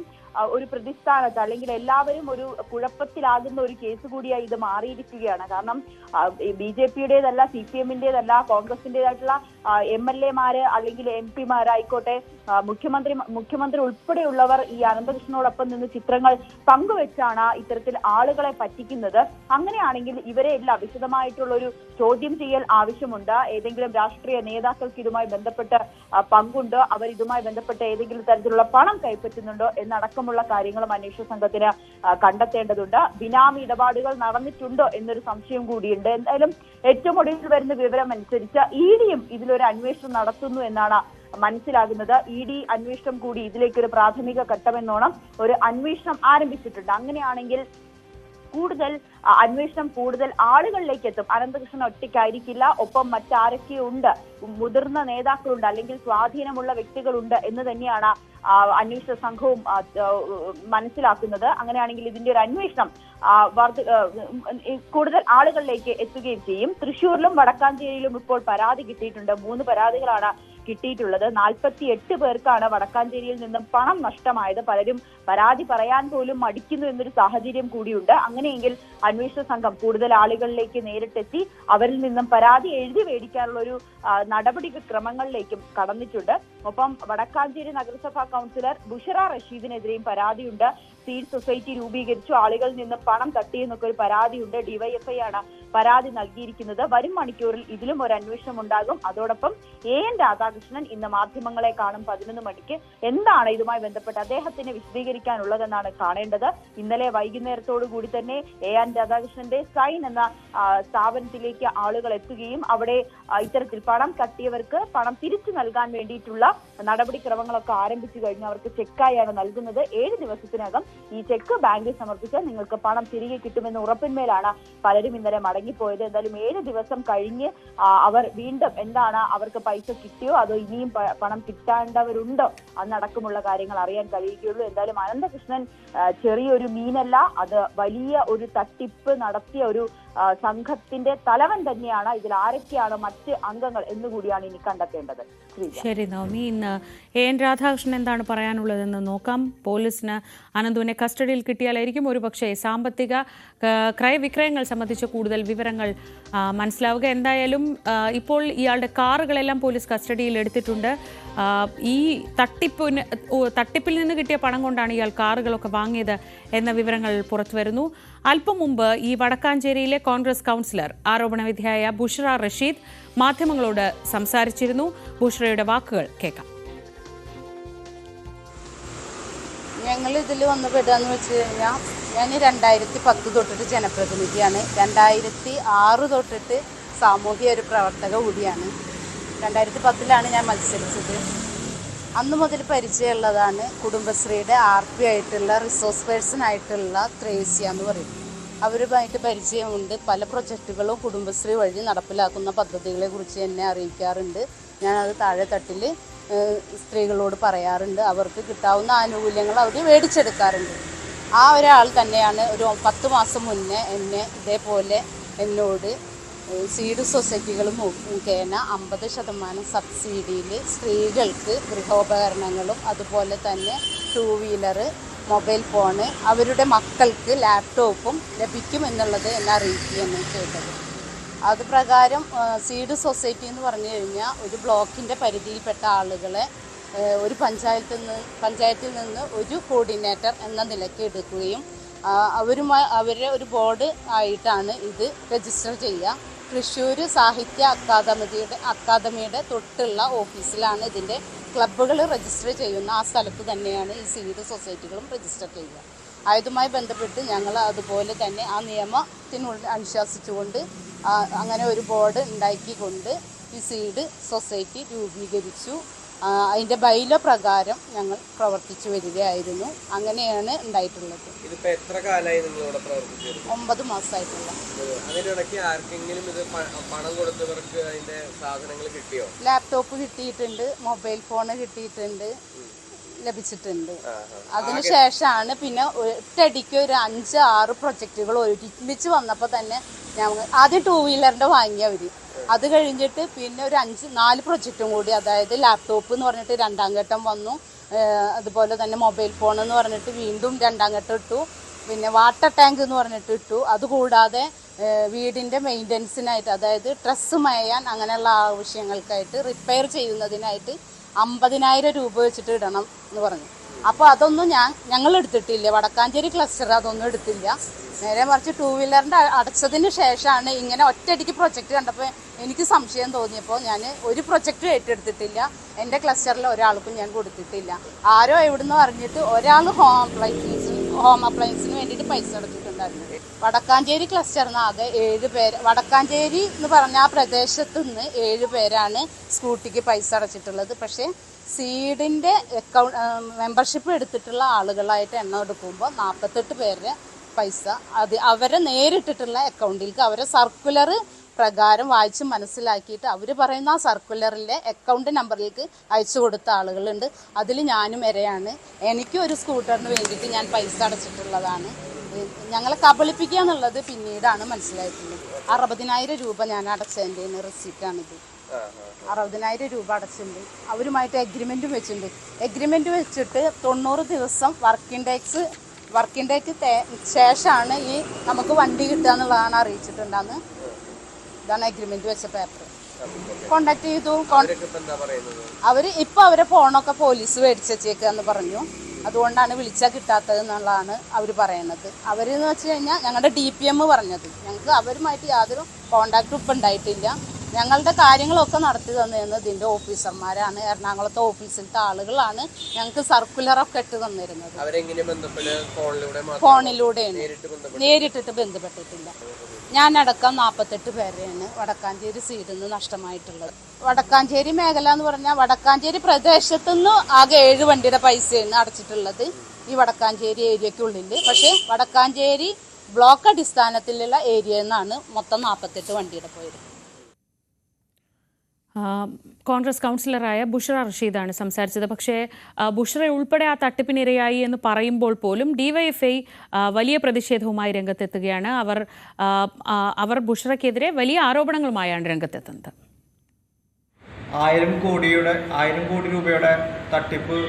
ഒരു പ്രതിസ്ഥാനത്ത്, അല്ലെങ്കിൽ എല്ലാവരും ഒരു കുഴപ്പത്തിലാകുന്ന ഒരു കേസ് കൂടിയായി ഇത് മാറിയിരിക്കുകയാണ്. കാരണം BJPയുടേതല്ല, CPMന്റേതല്ല, കോൺഗ്രസിന്റേതായിട്ടുള്ള MLAമാര് അല്ലെങ്കിൽ MP മാരായിക്കോട്ടെ, മുഖ്യമന്ത്രി ഉൾപ്പെടെയുള്ളവർ ഈ അനന്തകൃഷ്ണനോടൊപ്പം നിന്ന് ചിത്രങ്ങൾ പങ്കുവെച്ചാണ് ഇത്തരത്തിൽ ആളുകളെ പറ്റിക്കുന്നത്. അങ്ങനെയാണെങ്കിൽ ഇവരെ എല്ലാം വിശദമായിട്ടുള്ള ഒരു ചോദ്യം ചെയ്യൽ ആവശ്യമുണ്ട്. ഏതെങ്കിലും രാഷ്ട്രീയ നേതാക്കൾക്ക് ഇതുമായി ബന്ധപ്പെട്ട് പങ്കുണ്ടോ, അവർ ഇതുമായി ബന്ധപ്പെട്ട് ഏതെങ്കിലും തരത്തിലുള്ള പണം കൈപ്പറ്റുന്നുണ്ടോ എന്നടക്കമുള്ള കാര്യങ്ങളും അന്വേഷണ സംഘത്തിന് കണ്ടെത്തേണ്ടതുണ്ട്. ബിനാമി ഇടപാടുകൾ നടന്നിട്ടുണ്ടോ എന്നൊരു സംശയം കൂടിയുണ്ട്. എന്തായാലും ഏറ്റവും ഒടുവിൽ വരുന്ന വിവരം അനുസരിച്ച് EDയും ഇതിലൊരു അന്വേഷണം നടത്തുന്നു എന്നാണ് മനസ്സിലാകുന്നത്. ED അന്വേഷണം കൂടി ഇതിലേക്കൊരു പ്രാഥമിക ഘട്ടമെന്നോണം ഒരു അന്വേഷണം ആരംഭിച്ചിട്ടുണ്ട്. അങ്ങനെയാണെങ്കിൽ അന്വേഷണം കൂടുതൽ ആളുകളിലേക്ക് എത്തും. അനന്തകൃഷ്ണൻ ഒറ്റയ്ക്കായിരിക്കില്ല, ഒപ്പം മറ്റാരൊക്കെയുണ്ട്, മുതിർന്ന നേതാക്കളുണ്ട്, അല്ലെങ്കിൽ സ്വാധീനമുള്ള വ്യക്തികളുണ്ട് എന്ന് തന്നെയാണ് അന്വേഷണ സംഘവും മനസ്സിലാക്കുന്നത്. അങ്ങനെയാണെങ്കിൽ ഇതിന്റെ ഒരു അന്വേഷണം കൂടുതൽ ആളുകളിലേക്ക് എത്തുകയും ചെയ്യും. തൃശ്ശൂരിലും വടക്കാഞ്ചേരിയിലും ഇപ്പോൾ പരാതി കിട്ടിയിട്ടുണ്ട്. 3 പരാതികളാണ് കിട്ടിയിട്ടുള്ളത്. 48 പേർക്കാണ് വടക്കാഞ്ചേരിയിൽ നിന്നും പണം നഷ്ടമായത്. പലരും പരാതി പറയാൻ പോലും മടിക്കുന്നു എന്നൊരു സാഹചര്യം കൂടിയുണ്ട്. അങ്ങനെയെങ്കിൽ അന്വേഷണ സംഘം കൂടുതൽ ആളുകളിലേക്ക് നേരിട്ടെത്തി അവരിൽ നിന്നും പരാതി എഴുതി മേടിക്കാനുള്ള ഒരു നടപടിക്രമങ്ങളിലേക്കും കടന്നിട്ടുണ്ട്. ഒപ്പം വടക്കാഞ്ചേരി നഗരസഭാ കൗൺസിലർ ബുഷറ റഷീദിനെതിരെയും പരാതിയുണ്ട്. സീഡ് സൊസൈറ്റി രൂപീകരിച്ചു, ആളുകളിൽ നിന്ന് പണം തട്ടിയെന്നൊക്കെ ഒരു പരാതിയുണ്ട്. DYFI ആണ് പരാതി നൽകിയിരിക്കുന്നത്. വരും മണിക്കൂറിൽ ഇതിലും ഒരു അന്വേഷണം ഉണ്ടാകും. അതോടൊപ്പം AN രാധാകൃഷ്ണൻ ഇന്ന് മാധ്യമങ്ങളെ കാണും 11 മണിക്ക്. എന്താണ് ഇതുമായി ബന്ധപ്പെട്ട് അദ്ദേഹത്തിന് വിശദീകരിക്കാനുള്ളതെന്നാണ് കാണേണ്ടത്. ഇന്നലെ വൈകുന്നേരത്തോടു കൂടി തന്നെ AN രാധാകൃഷ്ണന്റെ സൈൻ എന്ന സ്ഥാപനത്തിലേക്ക് ആളുകൾ എത്തുകയും അവിടെ ഇത്തരത്തിൽ പണം തട്ടിയവർക്ക് പണം തിരിച്ചു നൽകാൻ വേണ്ടിയിട്ടുള്ള നടപടിക്രമങ്ങളൊക്കെ ആരംഭിച്ചു കഴിഞ്ഞു. അവർക്ക് ചെക്കായാണ് നൽകുന്നത്. 7 ദിവസത്തിനകം ഈ ചെക്ക് ബാങ്കിൽ സമർപ്പിച്ചാൽ നിങ്ങൾക്ക് പണം തിരികെ കിട്ടുമെന്ന ഉറപ്പിന്മേലാണ് പലരും ഇന്നലെ മടങ്ങിപ്പോയത്. എന്തായാലും 7 ദിവസം കഴിഞ്ഞ് അവർ വീണ്ടും എന്താണ്, അവർക്ക് പൈസ കിട്ടിയോ അതോ ഇനിയും പണം കിട്ടാണ്ടവരുണ്ടോ എന്നടക്കമുള്ള കാര്യങ്ങൾ അറിയാൻ കഴിയുകയുള്ളൂ. എന്തായാലും അനന്തകൃഷ്ണൻ ചെറിയൊരു മീനല്ല, അത് വലിയ ഒരു തട്ടിപ്പ് നടത്തിയ ഒരു സംഘത്തിന്റെ തലവൻ തന്നെയാണ്. ഇതിൽ ആരൊക്കെയാണ് മറ്റ് അംഗങ്ങൾ എന്നുകൂടിയാണ് ഇനി കണ്ടെത്തേണ്ടത്. ശരി നവമി, ഇന്ന് AN രാധാകൃഷ്ണൻ എന്താണ് പറയാനുള്ളതെന്ന് നോക്കാം. പോലീസിന് അനന്തുവിനെ കസ്റ്റഡിയിൽ കിട്ടിയാലായിരിക്കും ഒരുപക്ഷെ സാമ്പത്തിക ക്രയവിക്രയങ്ങൾ സംബന്ധിച്ച കൂടുതൽ വിവരങ്ങൾ മനസ്സിലാവുക. എന്തായാലും ഇപ്പോൾ ഇയാളുടെ കാറുകളെല്ലാം പോലീസ് കസ്റ്റഡിയിൽ എടുത്തിട്ടുണ്ട്. ഈ തട്ടിപ്പിൽ നിന്ന് കിട്ടിയ പണം കൊണ്ടാണ് ഇയാൾ കാറുകളൊക്കെ വാങ്ങിയത് എന്ന വിവരങ്ങൾ പുറത്തുവരുന്നു. അല്പം മുമ്പ് ഈ വടക്കാഞ്ചേരിയിലെ കോൺഗ്രസ് കൗൺസിലർ ആരോപണവിധേയായ ബുഷ്ര റഷീദ് മാധ്യമങ്ങളോട് സംസാരിച്ചിരുന്നു. ബുഷ്രയുടെ വാക്കുകൾ കേൾക്കാം. ഞങ്ങൾ ഇതിൽ വന്ന് പെടുകയെന്ന് വെച്ച് കഴിഞ്ഞാൽ ഞാൻ 2010 തൊട്ടിട്ട് ജനപ്രതിനിധിയാണ്. 2006 തൊട്ടിട്ട് സാമൂഹിക ഒരു പ്രവർത്തക കൂടിയാണ്. 2010 ഞാൻ മത്സരിച്ചത്. അന്ന് മുതൽ പരിചയമുള്ളതാണ് കുടുംബശ്രീയുടെ RP ആയിട്ടുള്ള റിസോഴ്സ് പേഴ്സൺ ആയിട്ടുള്ള ത്രേസ്യ എന്ന് പറയും. അവരുമായിട്ട് പരിചയമുണ്ട്. പല പ്രൊജക്റ്റുകളും കുടുംബശ്രീ വഴി നടപ്പിലാക്കുന്ന പദ്ധതികളെ കുറിച്ച് എന്നെ അറിയിക്കാറുണ്ട്. ഞാനത് താഴെ തട്ടിൽ സ്ത്രീകളോട് പറയാറുണ്ട്. അവർക്ക് കിട്ടാവുന്ന ആനുകൂല്യങ്ങൾ അവർ മേടിച്ചെടുക്കാറുണ്ട്. ആ ഒരാൾ തന്നെയാണ് ഒരു 10 മാസം മുന്നേ എന്നെ ഇതേപോലെ എന്നോട് സീഡ് സൊസൈറ്റികൾ മുഖേന 50% സബ്സിഡിയിൽ സ്ത്രീകൾക്ക് ഗൃഹോപകരണങ്ങളും അതുപോലെ തന്നെ 2 വീലർ, മൊബൈൽ ഫോണ്, അവരുടെ മക്കൾക്ക് ലാപ്ടോപ്പും ലഭിക്കുമെന്നുള്ളത് എന്നെ അറിയിക്കുകയാണ് ചെയ്തത്. അത് പ്രകാരം സീഡ് സൊസൈറ്റി എന്ന് പറഞ്ഞു കഴിഞ്ഞാൽ ഒരു ബ്ലോക്കിൻ്റെ പരിധിയിൽപ്പെട്ട ആളുകളെ ഒരു പഞ്ചായത്തിൽ നിന്ന് ഒരു കോർഡിനേറ്റർ എന്ന നിലയ്ക്ക് എടുക്കുകയും അവരെ ഒരു ബോർഡ് ആയിട്ടാണ് ഇത് രജിസ്റ്റർ ചെയ്യുക. തൃശ്ശൂർ സാഹിത്യ അക്കാദമിയുടെ തൊട്ടുള്ള ഓഫീസിലാണ് ഇതിൻ്റെ ക്ലബ്ബുകൾ രജിസ്റ്റർ ചെയ്യുന്ന ആ സ്ഥലത്ത് തന്നെയാണ് ഈ സീഡ് സൊസൈറ്റികളും രജിസ്റ്റർ ചെയ്യുക. ആയതുമായി ബന്ധപ്പെട്ട് ഞങ്ങൾ അതുപോലെ തന്നെ ആ നിയമത്തിനുള്ളിൽ അനുശാസിച്ചുകൊണ്ട് അങ്ങനെ ഒരു ബോർഡ് ഉണ്ടാക്കിക്കൊണ്ട് ഈ സീഡ് സൊസൈറ്റി രൂപീകരിച്ചു. അതിൻ്റെ ബൈലോ പ്രകാരം ഞങ്ങൾ പ്രവർത്തിച്ചു വരികയായിരുന്നു. അങ്ങനെയാണ് ഉണ്ടായിട്ടുള്ളത്. 9 മാസമായിട്ടുള്ള. ലാപ്ടോപ്പ് കിട്ടിയിട്ടുണ്ട്, മൊബൈൽ ഫോണ് കിട്ടിയിട്ടുണ്ട്, ലഭിച്ചിട്ടുണ്ട്. അതിനുശേഷമാണ് പിന്നെ ഒറ്റയടിക്ക് ഒരു 5-6 പ്രൊജക്റ്റുകൾ ഒരുമിച്ച് വന്നപ്പോൾ തന്നെ ഞങ്ങൾ ആദ്യം 2 വീലറിൻ്റെ വാങ്ങിയവർ. അത് കഴിഞ്ഞിട്ട് പിന്നെ ഒരു 4 പ്രൊജക്റ്റും കൂടി, അതായത് ലാപ്ടോപ്പ് എന്ന് പറഞ്ഞിട്ട് 2ാം ഘട്ടം വന്നു. അതുപോലെ തന്നെ മൊബൈൽ ഫോൺ എന്ന് പറഞ്ഞിട്ട് വീണ്ടും 2ാം ഘട്ടം ഇട്ടു. പിന്നെ വാട്ടർ ടാങ്ക് എന്ന് പറഞ്ഞിട്ട് ഇട്ടു. അതുകൂടാതെ വീടിൻ്റെ മെയിൻ്റനൻസിനായിട്ട്, അതായത് ഡ്രസ്സ് മേയാൻ അങ്ങനെയുള്ള ആവശ്യങ്ങൾക്കായിട്ട് റിപ്പയർ ചെയ്യുന്നതിനായിട്ട് 50,000 രൂപ വെച്ചിട്ട് ഇടണം എന്ന് പറഞ്ഞു. അപ്പോൾ അതൊന്നും ഞങ്ങൾ എടുത്തിട്ടില്ല. വടക്കാഞ്ചേരി ക്ലസ്റ്റർ അതൊന്നും എടുത്തില്ല. നേരെ മറിച്ച് 2 വീലറിൻ്റെ അടച്ചതിന് ശേഷമാണ് ഇങ്ങനെ ഒറ്റയടിക്ക് പ്രൊജക്റ്റ് കണ്ടപ്പോൾ എനിക്ക് സംശയം തോന്നിയപ്പോൾ ഞാൻ ഒരു പ്രൊജക്റ്റും ഏറ്റെടുത്തിട്ടില്ല. എൻ്റെ ക്ലസ്റ്ററിൽ ഒരാൾക്കും ഞാൻ കൊടുത്തിട്ടില്ല. ആരോ എവിടുന്ന് പറഞ്ഞിട്ട് ഒരാൾ ഹോം അപ്ലയൻസിന് വേണ്ടിയിട്ട് പൈസ അടച്ചിട്ടുണ്ടായിരുന്നു. വടക്കാഞ്ചേരി ക്ലസ്റ്ററിന് ആകെ 7 പേര്, വടക്കാഞ്ചേരി എന്ന് പറഞ്ഞ ആ പ്രദേശത്ത് നിന്ന് 7 പേരാണ് സ്കൂട്ടിക്ക് പൈസ അടച്ചിട്ടുള്ളത്. പക്ഷേ സീഡിൻ്റെ മെമ്പർഷിപ്പ് എടുത്തിട്ടുള്ള ആളുകളായിട്ട് എണ്ണം എടുക്കുമ്പോൾ 48 പേരുടെ പൈസ അവരെ നേരിട്ടിട്ടുള്ള അക്കൗണ്ടിലേക്ക് അവരെ സർക്കുലർ പ്രകാരം വായിച്ച് മനസ്സിലാക്കിയിട്ട് അവർ പറയുന്ന ആ സർക്കുലറിലെ അക്കൗണ്ട് നമ്പറിലേക്ക് അയച്ചു കൊടുത്ത ആളുകളുണ്ട്. അതിൽ ഞാനും ഇരയാണ്. എനിക്ക് ഒരു സ്കൂട്ടറിന് വേണ്ടിയിട്ട് ഞാൻ പൈസ അടച്ചിട്ടുള്ളതാണ്. ഞങ്ങളെ കബളിപ്പിക്കുക എന്നുള്ളത് പിന്നീടാണ് മനസ്സിലായിട്ടുള്ളത്. 60,000 രൂപ ഞാൻ അടച്ചതിൻ്റെ റെസിപ്റ്റാണിത്. 60,000 രൂപ അടച്ചിട്ടുണ്ട്. അവരുമായിട്ട് എഗ്രിമെൻറ്റും വെച്ചിട്ടുണ്ട്. എഗ്രിമെൻറ്റ് വെച്ചിട്ട് 90 ദിവസം വർക്കിംഗ് ഡേക്ക് ശേഷമാണ് ഈ നമുക്ക് വണ്ടി കിട്ടുക എന്നുള്ളതാണ് അറിയിച്ചിട്ടുണ്ടെന്ന്. ഇതാണ് എഗ്രിമെൻറ്റ് വെച്ച പേപ്പർ. കോണ്ടാക്ട് ചെയ്തു. അവരെ ഫോണൊക്കെ പോലീസ് മേടിച്ച് വെച്ചേക്കാന്ന് പറഞ്ഞു. അതുകൊണ്ടാണ് വിളിച്ചാൽ കിട്ടാത്തത് എന്നുള്ളതാണ് അവർ പറയുന്നത്. അവരെന്ന് വെച്ച് കഴിഞ്ഞാൽ ഞങ്ങളുടെ DPM പറഞ്ഞത്, ഞങ്ങൾക്ക് അവരുമായിട്ട് യാതൊരു കോണ്ടാക്റ്റും ഇപ്പം ഉണ്ടായിട്ടില്ല. ഞങ്ങളുടെ കാര്യങ്ങളൊക്കെ നടത്തി തന്നിരുന്നത് ഇതിൻ്റെ ഓഫീസർമാരാണ്. എറണാകുളത്തെ ഓഫീസിലത്തെ ആളുകളാണ് ഞങ്ങൾക്ക് സർക്കുലറൊക്കെ ഇട്ട് തന്നിരുന്നത്. ഫോണിലൂടെയാണ്, നേരിട്ടിട്ട് ബന്ധപ്പെട്ടിട്ടില്ല. ഞാനടക്കം 48 പേരെയാണ് വടക്കാഞ്ചേരി സീഡിൽ നിന്ന് നഷ്ടമായിട്ടുള്ളത്. വടക്കാഞ്ചേരി മേഖല എന്ന് പറഞ്ഞാൽ വടക്കാഞ്ചേരി പ്രദേശത്തുനിന്ന് ആകെ 7 വണ്ടിയുടെ പൈസയാണ് അടച്ചിട്ടുള്ളത് ഈ വടക്കാഞ്ചേരി ഏരിയക്കുള്ളിൽ. പക്ഷേ വടക്കാഞ്ചേരി ബ്ലോക്ക് അടിസ്ഥാനത്തിലുള്ള ഏരിയയിൽ നിന്നാണ് മൊത്തം 48 വണ്ടിയുടെ പോയത്. കോൺഗ്രസ് കൗൺസിലറായ ബുഷ്ര റഷീദാണ് സംസാരിച്ചത്. പക്ഷേ ബുഷ്ര ഉൾപ്പെടെ ആ തട്ടിപ്പിനിരയായി എന്ന് പറയുമ്പോൾ പോലും DYFI വലിയ പ്രതിഷേധവുമായി രംഗത്തെത്തുകയാണ്. അവർ ബുഷ്രയ്ക്കെതിരെ വലിയ ആരോപണങ്ങളുമായാണ് രംഗത്തെത്തുന്നത്. 1000 കോടി രൂപയുടെ തട്ടിപ്പ്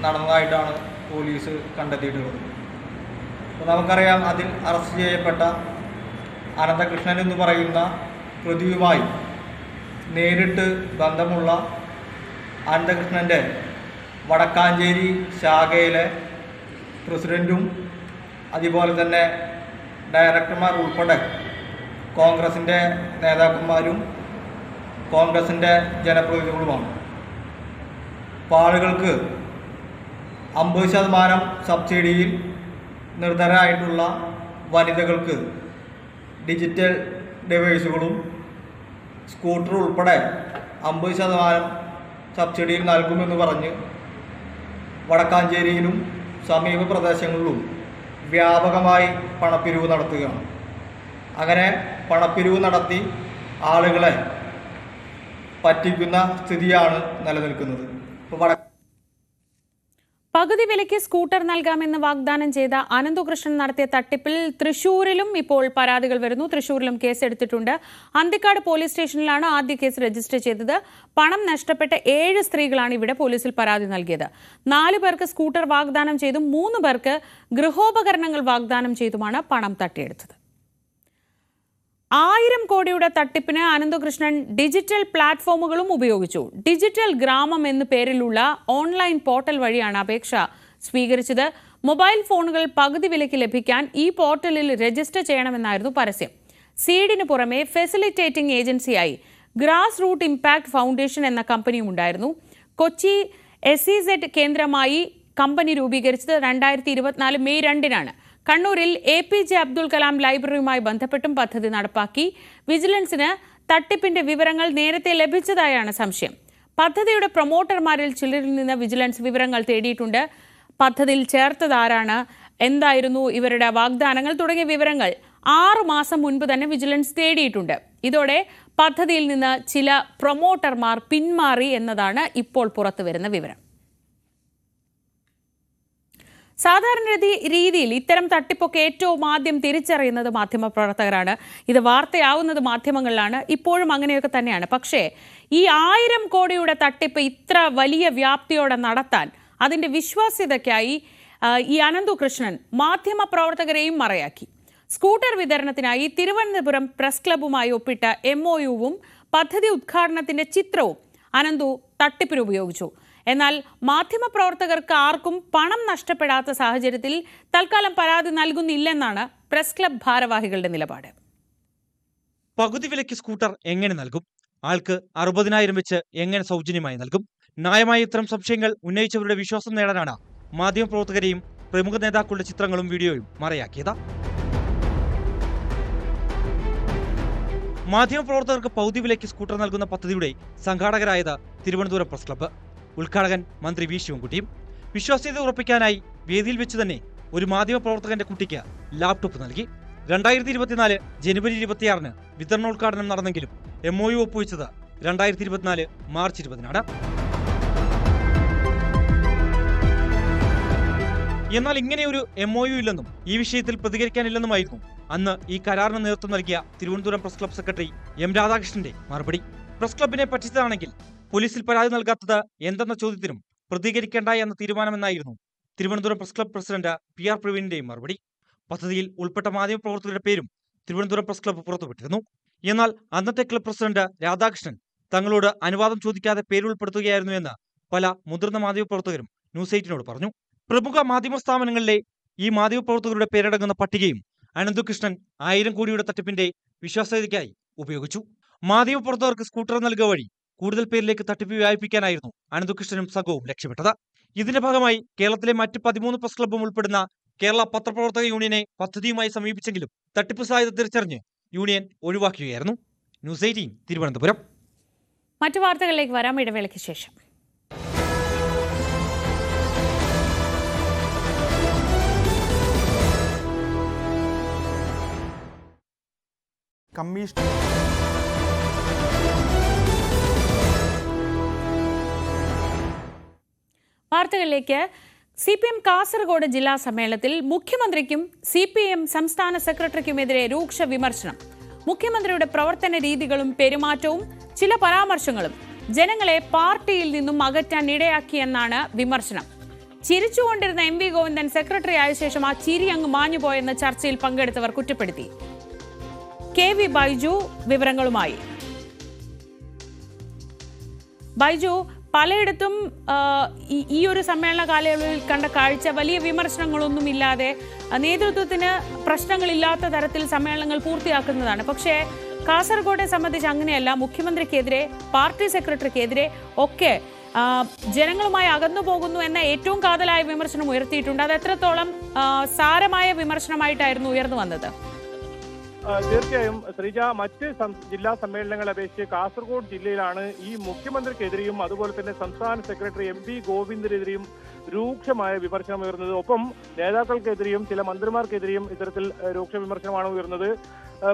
നടന്നതായിട്ടാണ് പോലീസ് കണ്ടെത്തിയിട്ടുള്ളത്. നമുക്കറിയാം, അതിൽ അറസ്റ്റ് ചെയ്യപ്പെട്ട അനന്തകൃഷ്ണൻ എന്ന് പറയുന്ന പ്രതിയുമായി നേരിട്ട് ബന്ധമുള്ള അനന്തകൃഷ്ണൻ്റെ വടക്കാഞ്ചേരി ശാഖയിലെ പ്രസിഡൻറ്റും അതുപോലെ തന്നെ ഡയറക്ടർമാർ ഉൾപ്പെടെ കോൺഗ്രസിൻ്റെ നേതാക്കന്മാരും കോൺഗ്രസിൻ്റെ ജനപ്രതിനിധികളുമാണ്. അപ്പോൾ ആളുകൾക്ക് 50% സബ്സിഡിയിൽ നിർധനരായിട്ടുള്ള വനിതകൾക്ക് ഡിജിറ്റൽ ഡിവൈസുകളും സ്കൂട്ടർ ഉൾപ്പെടെ 50% സബ്സിഡിയിൽ നൽകുമെന്ന് പറഞ്ഞ് വടക്കാഞ്ചേരിയിലും സമീപ പ്രദേശങ്ങളിലും വ്യാപകമായി പണപ്പിരിവ് നടത്തുകയാണ്. അങ്ങനെ പണപ്പിരിവ് നടത്തി ആളുകളെ പറ്റിക്കുന്ന സ്ഥിതിയാണ് നിലനിൽക്കുന്നത്. ഇപ്പോൾ പകുതി വിലയ്ക്ക് സ്കൂട്ടർ നൽകാമെന്ന് വാഗ്ദാനം ചെയ്ത അനന്തകൃഷ്ണൻ നടത്തിയ തട്ടിപ്പിൽ തൃശൂരിലും ഇപ്പോൾ പരാതികൾ വരുന്നു. തൃശൂരിലും കേസെടുത്തിട്ടുണ്ട്. അന്തിക്കാട് പോലീസ് സ്റ്റേഷനിലാണ് ആദ്യ കേസ് രജിസ്റ്റർ ചെയ്തത്. പണം നഷ്ടപ്പെട്ട 7 സ്ത്രീകളാണ് ഇവിടെ പോലീസിൽ പരാതി നൽകിയത്. 4 പേർക്ക് സ്കൂട്ടർ വാഗ്ദാനം ചെയ്തും 3 പേർക്ക് ഗൃഹോപകരണങ്ങൾ വാഗ്ദാനം ചെയ്തുമാണ് പണം തട്ടിയെടുത്തത്. 1000 കോടിയുടെ തട്ടിപ്പിന് അനന്തകൃഷ്ണൻ ഡിജിറ്റൽ പ്ലാറ്റ്ഫോമുകളും ഉപയോഗിച്ചു. ഡിജിറ്റൽ ഗ്രാമം എന്നു പേരിലുള്ള ഓൺലൈൻ പോർട്ടൽ വഴിയാണ് അപേക്ഷ സ്വീകരിച്ചത്. മൊബൈൽ ഫോണുകൾ പകുതി വിലയ്ക്ക് ലഭിക്കാൻ ഈ പോർട്ടലിൽ രജിസ്റ്റർ ചെയ്യണമെന്നായിരുന്നു പരസ്യം. സീഡിന് പുറമെ ഫെസിലിറ്റേറ്റിംഗ് ഏജൻസിയായി ഗ്രാസ് റൂട്ട് ഇമ്പാക്ട് ഫൗണ്ടേഷൻ എന്ന കമ്പനിയും ഉണ്ടായിരുന്നു. കൊച്ചി SEZ കേന്ദ്രമായി കമ്പനി രൂപീകരിച്ചത് 2024 മെയ് 2-നാണ്. കണ്ണൂരിൽ APJ അബ്ദുൽ കലാം ലൈബ്രറിയുമായി ബന്ധപ്പെട്ടും പദ്ധതി നടപ്പാക്കി. വിജിലൻസിന് തട്ടിപ്പിന്റെ വിവരങ്ങൾ നേരത്തെ ലഭിച്ചതായാണ് സംശയം. പദ്ധതിയുടെ പ്രൊമോട്ടർമാരിൽ ചിലരിൽ നിന്ന് വിജിലൻസ് വിവരങ്ങൾ തേടിയിട്ടുണ്ട്. പദ്ധതിയിൽ ചേർത്തതാരാണ്, എന്തായിരുന്നു ഇവരുടെ വാഗ്ദാനങ്ങൾ തുടങ്ങിയ വിവരങ്ങൾ 6 മാസം മുൻപ് തന്നെ വിജിലൻസ് തേടിയിട്ടുണ്ട്. ഇതോടെ പദ്ധതിയിൽ നിന്ന് ചില പ്രൊമോട്ടർമാർ പിന്മാറി എന്നതാണ് ഇപ്പോൾ പുറത്തുവരുന്ന വിവരം. സാധാരണ രീതിയിൽ ഇത്തരം തട്ടിപ്പൊക്കെ ഏറ്റവും ആദ്യം തിരിച്ചറിയുന്നത് മാധ്യമപ്രവർത്തകരാണ്. ഇത് വാർത്തയാവുന്നത് മാധ്യമങ്ങളിലാണ്. ഇപ്പോഴും അങ്ങനെയൊക്കെ തന്നെയാണ്. പക്ഷേ ഈ 1000 കോടിയുടെ തട്ടിപ്പ് ഇത്ര വലിയ വ്യാപ്തിയോടെ നടത്താൻ അതിൻ്റെ വിശ്വാസ്യതയ്ക്കായി ഈ അനന്തകൃഷ്ണൻ മാധ്യമപ്രവർത്തകരെയും മറയാക്കി. സ്കൂട്ടർ വിതരണത്തിനായി തിരുവനന്തപുരം പ്രസ് ക്ലബ്ബുമായി ഒപ്പിട്ട MOUവും പദ്ധതി ഉദ്ഘാടനത്തിന്റെ ചിത്രവും അനന്തു തട്ടിപ്പിന് ഉപയോഗിച്ചു. എന്നാൽ മാധ്യമപ്രവർത്തകർക്ക് ആർക്കും പണം നഷ്ടപ്പെടാത്ത സാഹചര്യത്തിൽ തൽക്കാലം പരാതി നൽകുന്നില്ലെന്നാണ് പ്രസ് ക്ലബ് ഭാരവാഹികളുടെ നിലപാട്. പകുതി വിലയ്ക്ക് സ്കൂട്ടർ എങ്ങനെ നൽകും? ആൾക്ക് 60,000 വെച്ച് എങ്ങനെ സൗജന്യമായി നൽകും? ന്യായമായ ഇത്തരം സംശയങ്ങൾ ഉന്നയിച്ചവരുടെ വിശ്വാസം നേടാനാണ് മാധ്യമപ്രവർത്തകരെയും പ്രമുഖ നേതാക്കളുടെ ചിത്രങ്ങളും വീഡിയോയും മറയാക്കിയത്. മാധ്യമപ്രവർത്തകർക്ക് പകുതി വിലയ്ക്ക് സ്കൂട്ടർ നൽകുന്ന പദ്ധതിയുടെ സംഘാടകരായത് തിരുവനന്തപുരം പ്രസ് ക്ലബ്ബ്. ഉദ്ഘാടകൻ മന്ത്രി V. ശിവൻകുട്ടിയും. വിശ്വാസ്യത ഉറപ്പിക്കാനായി വേദിയിൽ വെച്ച് തന്നെ ഒരു മാധ്യമപ്രവർത്തകന്റെ കുട്ടിക്ക് ലാപ്ടോപ്പ് നൽകി. 2024 ജനുവരി 26-ന് വിതരണോദ്ഘാടനം നടന്നെങ്കിലും MOU ഒപ്പുവെച്ചത് 2024 മാർച്ച് 20-നാണ്. എന്നാൽ ഇങ്ങനെയൊരു MOU ഇല്ലെന്നും ഈ വിഷയത്തിൽ പ്രതികരിക്കാനില്ലെന്നുമായിരുന്നു അന്ന് ഈ കരാറിന് നേതൃത്വം നൽകിയ Thiruvananthapuram press club secretary M. രാധാകൃഷ്ണന്റെ മറുപടി. പ്രസ് ക്ലബിനെ പറ്റിച്ചതാണെങ്കിൽ പോലീസിൽ പരാതി നൽകാത്തത് എന്തെന്ന ചോദ്യത്തിനും പ്രതികരിക്കേണ്ട എന്ന തീരുമാനമെന്നായിരുന്നു Thiruvananthapuram press club president PR പ്രവീണിന്റെയും മറുപടി. പദ്ധതിയിൽ ഉൾപ്പെട്ട മാധ്യമപ്രവർത്തകരുടെ പേരും തിരുവനന്തപുരം പ്രസ് ക്ലബ്ബ് പുറത്തുവിട്ടിരുന്നു. എന്നാൽ അന്നത്തെ ക്ലബ് പ്രസിഡന്റ് രാധാകൃഷ്ണൻ തങ്ങളോട് അനുവാദം ചോദിക്കാതെ പേരുൾപ്പെടുത്തുകയായിരുന്നു എന്ന് പല മുതിർന്ന മാധ്യമപ്രവർത്തകരും ന്യൂസ് 8-നോട് പറഞ്ഞു. പ്രമുഖ മാധ്യമ സ്ഥാപനങ്ങളിലെ ഈ മാധ്യമപ്രവർത്തകരുടെ പേരടങ്ങുന്ന പട്ടികയും അനന്തകൃഷ്ണൻ 1000 കോടിയുടെ തട്ടിപ്പിന്റെ വിശ്വാസ്യതയ്ക്കായി ഉപയോഗിച്ചു. മാധ്യമപ്രവർത്തകർക്ക് സ്കൂട്ടർ നൽകുക വഴി കൂടുതൽ പേരിലേക്ക് തട്ടിപ്പ് വ്യാപിപ്പിക്കാനായിരുന്നു അനന്തകൃഷ്ണനും സംഘവും ലക്ഷ്യമിട്ടത്. ഇതിന്റെ ഭാഗമായി കേരളത്തിലെ മറ്റ് 13 പ്രസ് ക്ലബ്ബും ഉൾപ്പെടുന്ന കേരള പത്രപ്രവർത്തക യൂണിയനെ പദ്ധതിയുമായി സമീപിച്ചെങ്കിലും തട്ടിപ്പ് സാധ്യത തിരിച്ചറിഞ്ഞ് യൂണിയൻ ഒഴിവാക്കുകയായിരുന്നു. ന്യൂസ് 18 തിരുവനന്തപുരം. മറ്റു വാർത്തകളിലേക്ക് വരാം ഇടവേളയ്ക്ക് ശേഷം. വാർത്തകളിലേക്ക്. CPM കാസർഗോഡ് ജില്ലാ സമ്മേളനത്തിൽ മുഖ്യമന്ത്രിക്കും CPM സംസ്ഥാന സെക്രട്ടറിക്കുമെതിരെ രൂക്ഷ വിമർശനം. മുഖ്യമന്ത്രിയുടെ പ്രവർത്തന രീതികളും പെരുമാറ്റവും ചില പരാമർശങ്ങളും ജനങ്ങളെ പാർട്ടിയിൽ നിന്നും അകറ്റാൻ ഇടയാക്കിയെന്നാണ് വിമർശനം. ചിരിച്ചുകൊണ്ടിരുന്ന എം വി ഗോവിന്ദൻ സെക്രട്ടറി ആയ ശേഷം ആ ചിരി അങ്ങ് മാഞ്ഞുപോയെന്ന് ചർച്ചയിൽ പങ്കെടുത്തവർ കുറ്റപ്പെടുത്തി. കെ വി ബൈജു വിവരങ്ങളുമായി. ബൈജു, പലയിടത്തും ഈ ഒരു സമ്മേളന കാലയളവിൽ കണ്ട കാഴ്ച വലിയ വിമർശനങ്ങളൊന്നും ഇല്ലാതെ നേതൃത്വത്തിന് പ്രശ്നങ്ങളില്ലാത്ത തരത്തിൽ സമ്മേളനങ്ങൾ പൂർത്തിയാക്കുന്നതാണ്. പക്ഷേ കാസർഗോഡെ സംബന്ധിച്ച് അങ്ങനെയല്ല. മുഖ്യമന്ത്രിക്കെതിരെ, പാർട്ടി സെക്രട്ടറിക്കെതിരെ ഒക്കെ ജനങ്ങളുമായി അകന്നു പോകുന്നു എന്ന ഏറ്റവും കാതലായ വിമർശനം ഉയർത്തിയിട്ടുണ്ട്. അത് എത്രത്തോളം സാരമായ വിമർശനമായിട്ടായിരുന്നു ഉയർന്നു വന്നത്? തീർച്ചയായും ശ്രീജ, മറ്റ് ജില്ലാ സമ്മേളനങ്ങളെ അപേക്ഷിച്ച് കാസർഗോഡ് ജില്ലയിലാണ് ഈ മുഖ്യമന്ത്രിക്കെതിരെയും അതുപോലെ തന്നെ സംസ്ഥാന സെക്രട്ടറി എം വി ഗോവിന്ദനെതിരെയും രൂക്ഷമായ വിമർശനം ഉയർന്നത്. ഒപ്പം നേതാക്കൾക്കെതിരെയും ചില മന്ത്രിമാർക്കെതിരെയും ഇത്തരത്തിൽ രൂക്ഷ വിമർശനമാണ് ഉയർന്നത്.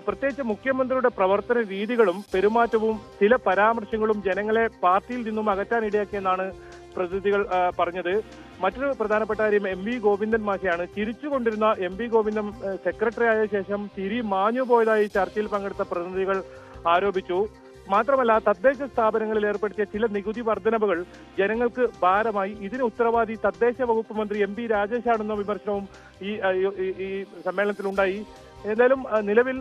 പ്രത്യേകിച്ച് മുഖ്യമന്ത്രിയുടെ പ്രവർത്തന രീതികളും പെരുമാറ്റവും ചില പരാമർശങ്ങളും ജനങ്ങളെ പാർട്ടിയിൽ നിന്നും അകറ്റാനിടയാക്കിയെന്നാണ് പ്രതിനിധികൾ പറഞ്ഞത്. മറ്റൊരു പ്രധാനപ്പെട്ട കാര്യം എം വി ഗോവിന്ദൻ മാഷയാണ്. ചിരിച്ചുകൊണ്ടിരുന്ന എം വി ഗോവിന്ദൻ സെക്രട്ടറി ആയ ശേഷം ചിരി മാഞ്ഞുപോയതായി ചർച്ചയിൽ പങ്കെടുത്ത പ്രതിനിധികൾ ആരോപിച്ചു. മാത്രമല്ല, തദ്ദേശ സ്ഥാപനങ്ങളിൽ ഏർപ്പെടുത്തിയ ചില നികുതി വർധനവുകൾ ജനങ്ങൾക്ക് ഭാരമായി. ഇതിന് ഉത്തരവാദി തദ്ദേശ വകുപ്പ് മന്ത്രി എം പി രാജേഷാണെന്ന വിമർശനവും ഈ സമ്മേളനത്തിലുണ്ടായി. എന്തായാലും നിലവിൽ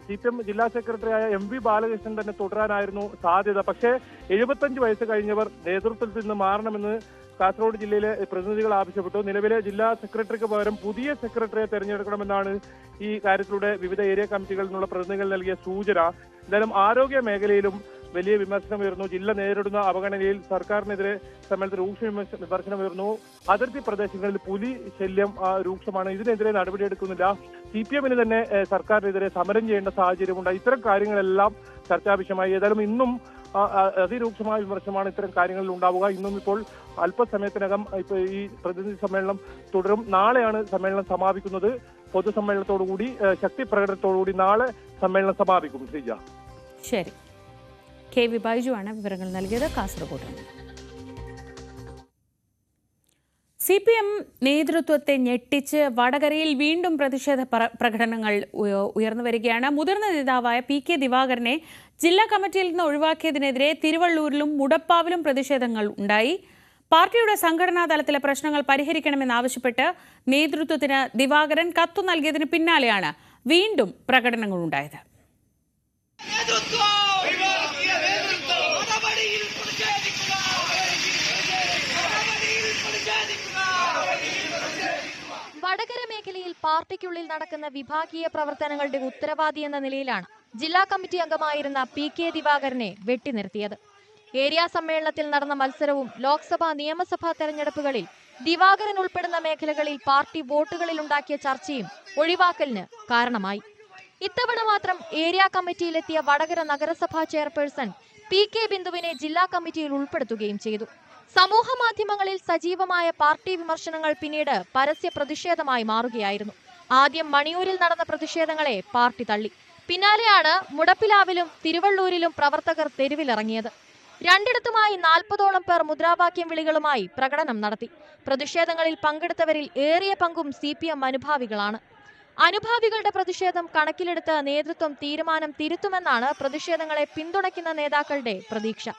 CPM ജില്ലാ സെക്രട്ടറിയായ എം വി ബാലകൃഷ്ണൻ തന്നെ തുടരാനായിരുന്നു സാധ്യത. പക്ഷേ 75 വയസ്സ് കഴിഞ്ഞവർ നേതൃത്വത്തിൽ നിന്ന് മാറണമെന്ന് കാസർഗോഡ് ജില്ലയിലെ പ്രതിനിധികൾ ആവശ്യപ്പെട്ടു. നിലവിലെ ജില്ലാ സെക്രട്ടറിക്ക് പകരം പുതിയ സെക്രട്ടറിയെ തെരഞ്ഞെടുക്കണമെന്നാണ് ഈ കാര്യത്തിലൂടെ വിവിധ ഏരിയ കമ്മിറ്റികളിൽ നിന്നുള്ള പ്രതിനിധികൾ നൽകിയ സൂചന. എന്തായാലും ആരോഗ്യ മേഖലയിലും വലിയ വിമർശനം ഉയർന്നു. ജില്ല നേരിടുന്ന അവഗണനയിൽ സർക്കാരിനെതിരെ സമ്മേളനത്തിൽ രൂക്ഷ വിമർശനം ഉയർന്നു. അതിർത്തി പ്രദേശങ്ങളിൽ പുലി ശല്യം രൂക്ഷമാണ്. ഇതിനെതിരെ നടപടിയെടുക്കുന്നില്ല. CPM തന്നെ സർക്കാരിനെതിരെ സമരം ചെയ്യേണ്ട സാഹചര്യമുണ്ട്. ഇത്തരം കാര്യങ്ങളെല്ലാം ചർച്ചാ വിഷയമായി. ഏതായാലും ഇന്നും അതിരൂക്ഷമായ വിമർശനമാണ് ഇത്തരം കാര്യങ്ങളിൽ ഉണ്ടാവുക. ഇന്നും ഇപ്പോൾ അല്പസമയത്തിനകം ഈ പ്രതിനിധി സമ്മേളനം തുടരും. നാളെയാണ് സമ്മേളനം സമാപിക്കുന്നത്. പൊതുസമ്മേളനത്തോടുകൂടി, ശക്തി പ്രകടനത്തോടുകൂടി നാളെ സമ്മേളനം സമാപിക്കും. ശ്രീജ, ശരി. കെ വി ബൈജു ആണ് വിവരങ്ങൾ നൽകിയത് കാസർഗോഡ്. CPM നേതൃത്വത്തെ ഞെട്ടിച്ച് വടകരയിൽ വീണ്ടും പ്രതിഷേധ പ്രകടനങ്ങൾ ഉയർന്നു വരികയാണ്. മുതിർന്ന നേതാവായ PK ദിവാകരനെ ജില്ലാ കമ്മിറ്റിയിൽ നിന്ന് ഒഴിവാക്കിയതിനെതിരെ തിരുവള്ളൂരിലും മുടപ്പാവിലും പ്രതിഷേധങ്ങൾ ഉണ്ടായി. പാർട്ടിയുടെ സംഘടനാ തലത്തിലെ പ്രശ്നങ്ങൾ പരിഹരിക്കണമെന്നാവശ്യപ്പെട്ട് നേതൃത്വത്തിന് ദിവാകരൻ കത്തു നൽകിയതിന് പിന്നാലെയാണ് വീണ്ടും പ്രകടനങ്ങളുണ്ടായത്. വടകര മേഖലയിൽ പാർട്ടിക്കുള്ളിൽ നടക്കുന്ന വിഭാഗീയ പ്രവർത്തനങ്ങളുടെ ഉത്തരവാദി എന്ന നിലയിലാണ് ജില്ലാ കമ്മിറ്റി അംഗമായിരുന്ന PK ദിവാകരനെ വെട്ടിനിർത്തിയത്. ഏരിയ സമ്മേളനത്തിൽ നടന്ന മത്സരവും ലോക്സഭാ നിയമസഭാ തെരഞ്ഞെടുപ്പുകളിൽ ദിവാകരൻ ഉൾപ്പെടുന്ന മേഖലകളിൽ പാർട്ടി വോട്ടുകളിൽ ഉണ്ടാക്കിയ ചർച്ചയും ഒഴിവാക്കലിന് കാരണമായി. ഇത്തവണ മാത്രം ഏരിയ കമ്മിറ്റിയിലെത്തിയ വടകര നഗരസഭാ ചെയർപേഴ്സൺ PK ബിന്ദുവിനെ ജില്ലാ കമ്മിറ്റിയിൽ ഉൾപ്പെടുത്തുകയും ചെയ്തു. സമൂഹ മാധ്യമങ്ങളിൽ സജീവമായ പാർട്ടി വിമർശനങ്ങൾ പിന്നീട് പരസ്യ പ്രതിഷേധമായി മാറുകയായിരുന്നു. ആദ്യം മണിയൂരിൽ നടന്ന പ്രതിഷേധങ്ങളെ പാർട്ടി തള്ളി. പിന്നാലെയാണ് മുടപ്പിലാവിലും തിരുവള്ളൂരിലും പ്രവർത്തകർ തെരുവിലിറങ്ങിയത്. രണ്ടിടത്തുമായി 40ഓളം പേർ മുദ്രാവാക്യം വിളികളുമായി പ്രകടനം നടത്തി. പ്രതിഷേധങ്ങളിൽ പങ്കെടുത്തവരിൽ ഏറിയ പങ്കും CPM അനുഭാവികളാണ്. അനുഭാവികളുടെ പ്രതിഷേധം കണക്കിലെടുത്ത് നേതൃത്വം തീരുമാനം തിരുത്തുമെന്നാണ് പ്രതിഷേധങ്ങളെ പിന്തുണയ്ക്കുന്ന നേതാക്കളുടെ പ്രതീക്ഷ.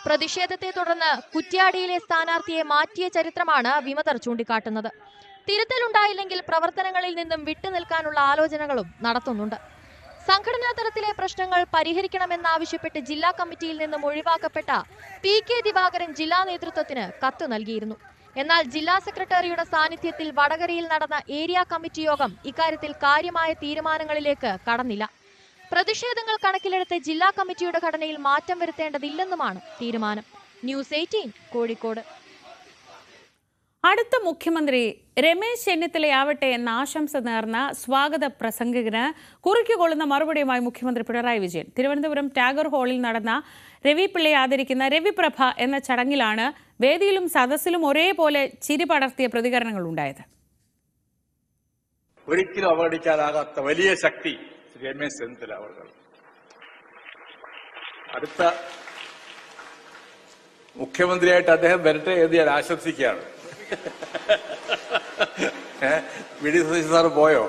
പ്രതിഷേധത്തെ തുടർന്ന് കുറ്റ്യാടിയിലെ സ്ഥാനാർത്ഥിയെ മാറ്റിയ ചരിത്രമാണ് വിമതർ ചൂണ്ടിക്കാട്ടുന്നത്. തിരുത്തലുണ്ടായില്ലെങ്കിൽ പ്രവർത്തനങ്ങളിൽ നിന്നും വിട്ടുനിൽക്കാനുള്ള ആലോചനകളും നടത്തുന്നുണ്ട്. സംഘടനാ തലത്തിലെ പ്രശ്നങ്ങൾ പരിഹരിക്കണമെന്നാവശ്യപ്പെട്ട് ജില്ലാ കമ്മിറ്റിയിൽ നിന്നും ഒഴിവാക്കപ്പെട്ട PK ദിവാകരൻ ജില്ലാ നേതൃത്വത്തിന് കത്ത് നൽകിയിരുന്നു. എന്നാൽ ജില്ലാ സെക്രട്ടറിയുടെ സാന്നിധ്യത്തിൽ വടകരയിൽ നടന്ന ഏരിയ കമ്മിറ്റി യോഗം ഇക്കാര്യത്തിൽ കാര്യമായ തീരുമാനങ്ങളിലേക്ക് കടന്നില്ല. പ്രതിഷേധങ്ങൾ കണക്കിലെടുത്ത് ജില്ലാ കമ്മിറ്റിയുടെ ഘടനയിൽ മാറ്റം വരുത്തേണ്ടതില്ലെന്നുമാണ് തീരുമാനം. ന്യൂസ് 18 കോഴിക്കോട്. അടുത്ത മുഖ്യമന്ത്രി രമേശ് ചെന്നിത്തലയാവട്ടെ എന്ന ആശംസ നേർന്ന സ്വാഗത പ്രസംഗകന് കുറിക്കുകൊള്ളുന്ന മറുപടിയുമായി മുഖ്യമന്ത്രി പിണറായി വിജയൻ. തിരുവനന്തപുരം ടാഗോർ ഹാളിൽ നടന്ന രവി പിള്ളയെ ആദരിക്കുന്ന രവിപ്രഭ എന്ന ചടങ്ങിലാണ് വേദിയിലും സദസ്സിലും ഒരേപോലെ ചിരി പടർത്തിയ പ്രതികരണങ്ങൾ ഉണ്ടായത്. ഒരിക്കലും അവഗണിക്കാനാകാത്ത വലിയ ശക്തി രമേശ് ചെന്നിത്തല അവർ. അടുത്ത മുഖ്യമന്ത്രിയായിട്ട് അദ്ദേഹം വരട്ടെ എന്ന് ഞാൻ ആശംസിക്കുകയാണ്. വി.ഡി. സതീശൻ സാറ് പോയോ?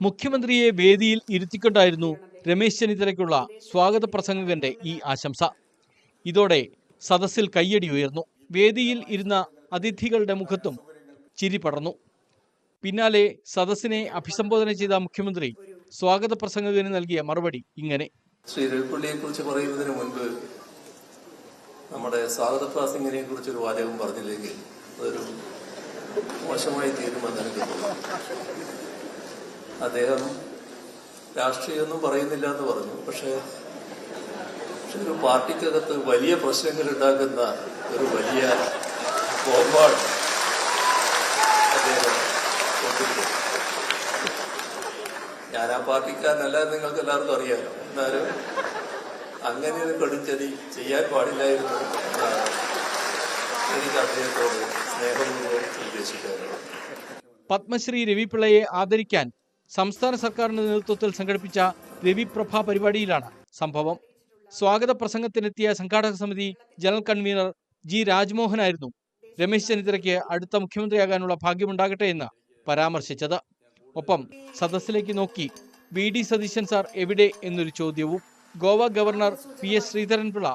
മുഖ്യമന്ത്രിയെ വേദിയിൽ ഇരുത്തിക്കൊണ്ടായിരുന്നു രമേശ് ചെന്നിത്തലയ്ക്കുള്ള സ്വാഗത പ്രസംഗകന്റെ ഈ ആശംസ. ഇതോടെ സദസ്സിൽ കയ്യടി ഉയർന്നു. വേദിയിൽ ഇരുന്ന അതിഥികളുടെ മുഖത്തും ചിരി പടർന്നു. പിന്നാലെ സദസ്സിനെ അഭിസംബോധന ചെയ്ത മുഖ്യമന്ത്രി സ്വാഗത പ്രസംഗകന് നൽകിയ മറുപടി ഇങ്ങനെ: ശ്രീ രവിപിള്ളിയെ കുറിച്ച് പറയുന്നതിന് മുൻപ് നമ്മുടെ സ്വാഗത പ്രാസംഗിനെ കുറിച്ചൊരു വാചകം പറഞ്ഞില്ലെങ്കിൽ അതൊരു മോശമായി തീരുമെന്ന് എനിക്ക് തോന്നുന്നു. അദ്ദേഹം രാഷ്ട്രീയമൊന്നും പറയുന്നില്ല എന്ന് പറഞ്ഞു. പക്ഷെ ഒരു പാർട്ടിക്കകത്ത് വലിയ പ്രശ്നങ്ങൾ ഉണ്ടാക്കുന്ന ഒരു വലിയ ബോംബാണ് അദ്ദേഹം. ഞാൻ ആ പാർട്ടിക്കാരനല്ല, നിങ്ങൾക്ക് എല്ലാവർക്കും അറിയാമല്ലോ. എന്നാലും അങ്ങനെ ഒരു കടുംചതി ചെയ്യാൻ പാടില്ലായിരുന്നു എന്നാണ് എനിക്ക് അദ്ദേഹത്തോട് സ്നേഹപൂർവ്വം നിർദ്ദേശിക്കാറുള്ളത്. പത്മശ്രീ രവിപിള്ളയെ ആദരിക്കാൻ സംസ്ഥാന സർക്കാരിന്റെ നേതൃത്വത്തിൽ സംഘടിപ്പിച്ച രവിപ്രഭ പരിപാടിയിലാണ് സംഭവം. സ്വാഗത പ്രസംഗത്തിനെത്തിയ സംഘാടക സമിതി ജനറൽ കൺവീനർ ജി രാജ്മോഹനായിരുന്നു രമേശ് ചെന്നിത്തലയ്ക്ക് അടുത്ത മുഖ്യമന്ത്രിയാകാനുള്ള ഭാഗ്യമുണ്ടാകട്ടെ എന്ന് പരാമർശിച്ചത്. ഒപ്പം സദസ്സിലേക്ക് നോക്കി വി.ഡി. സതീശൻ സാർ എവിടെ എന്നൊരു ചോദ്യവും. Goa governor P.S. ശ്രീധരൻപിള്ള,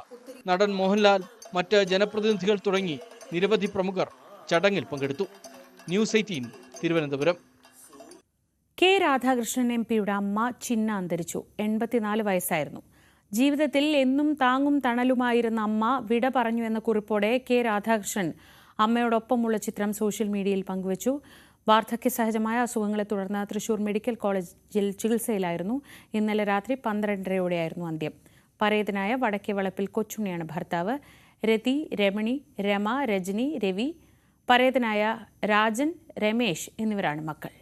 നടൻ മോഹൻലാൽ, മറ്റ് ജനപ്രതിനിധികൾ തുടങ്ങി നിരവധി പ്രമുഖർ ചടങ്ങിൽ പങ്കെടുത്തു. ന്യൂസ് 18 തിരുവനന്തപുരം. കെ രാധാകൃഷ്ണൻ MP-യുടെ അമ്മ ചിന്ന അന്തരിച്ചു. 84 വയസ്സായിരുന്നു. ജീവിതത്തിൽ എന്നും താങ്ങും തണലുമായിരുന്ന അമ്മ വിട പറഞ്ഞു എന്ന കുറിപ്പോടെ കെ രാധാകൃഷ്ണൻ അമ്മയോടൊപ്പമുള്ള ചിത്രം സോഷ്യൽ മീഡിയയിൽ പങ്കുവച്ചു. വാർദ്ധക്യ സഹജമായ അസുഖങ്ങളെ തുടർന്ന് തൃശൂർ മെഡിക്കൽ കോളേജിൽ ചികിത്സയിലായിരുന്നു. ഇന്നലെ രാത്രി 12:30യോടെയായിരുന്നു അന്ത്യം. പരേതനായ വടക്കേ വളപ്പിൽ കൊച്ചുണ്ണിയാണ് ഭർത്താവ്. രതി, രമണി, രമ, രജനി, രവി, പരേതനായ രാജൻ, രമേശ് എന്നിവരാണ് മക്കൾ.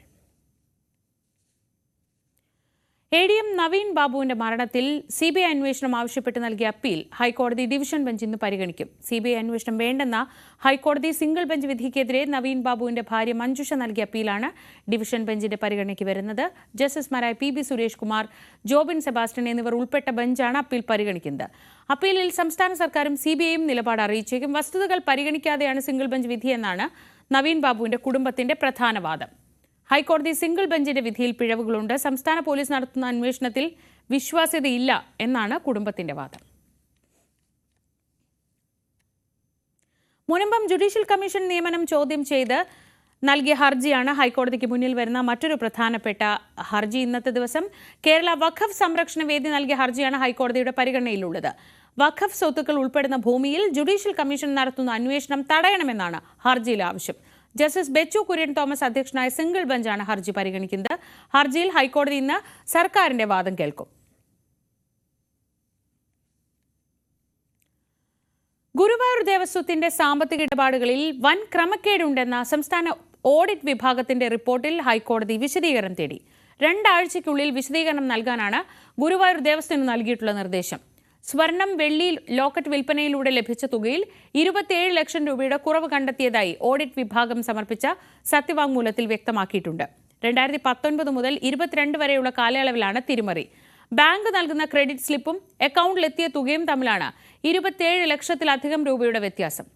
ADM നവീൻ ബാബുവിന്റെ മരണത്തിൽ CBI അന്വേഷണം ആവശ്യപ്പെട്ട് നൽകിയ അപ്പീൽ ഹൈക്കോടതി ഡിവിഷൻ ബെഞ്ച് ഇന്ന് പരിഗണിക്കും. CBI അന്വേഷണം വേണ്ടെന്ന ഹൈക്കോടതി സിംഗിൾ ബെഞ്ച് വിധിക്കെതിരെ നവീൻ ബാബുവിന്റെ ഭാര്യ മഞ്ജുഷ നൽകിയ അപ്പീലാണ് ഡിവിഷൻ ബെഞ്ചിന്റെ പരിഗണനയ്ക്ക് വരുന്നത്. ജസ്റ്റിസുമാരായ PB സുരേഷ് കുമാർ, ജോബിൻ സെബാസ്റ്റ്യൻ എന്നിവർ ഉൾപ്പെട്ട ബെഞ്ചാണ് അപ്പീൽ പരിഗണിക്കുന്നത്. അപ്പീലിൽ സംസ്ഥാന സർക്കാരും CBIയും നിലപാട് അറിയിച്ചേക്കും. വസ്തുതകൾ പരിഗണിക്കാതെയാണ് സിംഗിൾ ബെഞ്ച് വിധിയെന്നാണ് നവീൻ ബാബുവിന്റെ കുടുംബത്തിന്റെ പ്രധാന വാദം. ഹൈക്കോടതി സിംഗിൾ ബെഞ്ചിന്റെ വിധിയിൽ പിഴവുകളുണ്ട്. സംസ്ഥാന പോലീസ് നടത്തുന്ന അന്വേഷണത്തിൽ വിശ്വാസ്യതയില്ല എന്നാണ് കുടുംബത്തിന്റെ വാദം. മുനമ്പം ജുഡീഷ്യൽ കമ്മീഷൻ നിയമനം ചോദ്യം ചെയ്ത് നൽകിയ ഹർജിയാണ് ഹൈക്കോടതിക്ക് മുന്നിൽ വരുന്ന മറ്റൊരു പ്രധാനപ്പെട്ട ഹർജി. ഇന്നത്തെ ദിവസം കേരള വഖഫ് സംരക്ഷണ വേദി നൽകിയ ഹർജിയാണ് ഹൈക്കോടതിയുടെ പരിഗണനയിലുള്ളത്. വഖഫ് സ്വത്തുക്കൾ ഉൾപ്പെടുന്ന ഭൂമിയിൽ ജുഡീഷ്യൽ കമ്മീഷൻ നടത്തുന്ന അന്വേഷണം തടയണമെന്നാണ് ഹർജിയിലെ ആവശ്യം. ജസ്റ്റിസ് ബെച്ചു കുര്യൻ തോമസ് അധ്യക്ഷനായ സിംഗിൾ ബെഞ്ചാണ് ഹർജി പരിഗണിക്കുന്നത്. ഹർജിയിൽ ഹൈക്കോടതി ഇന്ന് സർക്കാരിന്റെ വാദം കേൾക്കും. ഗുരുവായൂർ ദേവസ്വത്തിന്റെ സാമ്പത്തിക ഇടപാടുകളിൽ വൻ ക്രമക്കേടുണ്ടെന്ന സംസ്ഥാന ഓഡിറ്റ് വിഭാഗത്തിന്റെ റിപ്പോർട്ടിൽ ഹൈക്കോടതി വിശദീകരണം തേടി. 2 ആഴ്ചയ്ക്കുള്ളിൽ വിശദീകരണം നൽകാനാണ് ഗുരുവായൂർ ദേവസ്വത്തിന് നൽകിയിട്ടുള്ള നിർദ്ദേശം. സ്വർണം, വെള്ളി ലോക്കറ്റ് വിൽപ്പനയിലൂടെ ലഭിച്ച തുകയിൽ 27 ലക്ഷം രൂപയുടെ കുറവ് കണ്ടെത്തിയതായി ഓഡിറ്റ് വിഭാഗം സമർപ്പിച്ച സത്യവാങ്മൂലത്തിൽ വ്യക്തമാക്കിയിട്ടുണ്ട്. 2019 മുതൽ 22 വരെയുള്ള കാലയളവിലാണ് തിരിമറി. ബാങ്ക് നൽകുന്ന ക്രെഡിറ്റ് സ്ലിപ്പും അക്കൗണ്ടിലെത്തിയ തുകയും തമ്മിലാണ് 27 ലക്ഷത്തിലധികം രൂപയുടെ വ്യത്യാസം.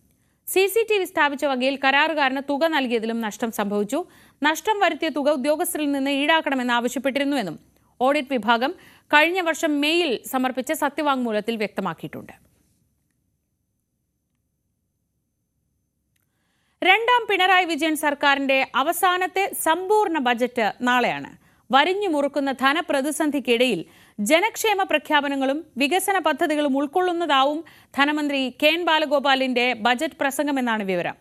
CCTV സ്ഥാപിച്ച വകയിൽ കരാറുകാരന് തുക നൽകിയതിലും നഷ്ടം സംഭവിച്ചു. നഷ്ടം വരുത്തിയ തുക ഉദ്യോഗസ്ഥരിൽ നിന്ന് ഈടാക്കണമെന്ന് ആവശ്യപ്പെട്ടിരുന്നുവെന്നും ഓഡിറ്റ് വിഭാഗം കഴിഞ്ഞ വർഷം മെയ്യിൽ സമർപ്പിച്ച സത്യവാങ്മൂലത്തിൽ വ്യക്തമാക്കിയിട്ടുണ്ട്. രണ്ടാം പിണറായി വിജയൻ സർക്കാരിന്റെ അവസാനത്തെ സമ്പൂർണ്ണ ബജറ്റ് നാളെയാണ്. വരിഞ്ഞു മുറുക്കുന്ന ധനപ്രതിസന്ധിക്കിടയിൽ ജനക്ഷേമ പ്രഖ്യാപനങ്ങളും വികസന പദ്ധതികളും ഉൾക്കൊള്ളുന്നതാവും ധനമന്ത്രി കെ എൻ ബാലഗോപാലിന്റെ ബജറ്റ് പ്രസംഗമെന്നാണ് വിവരം.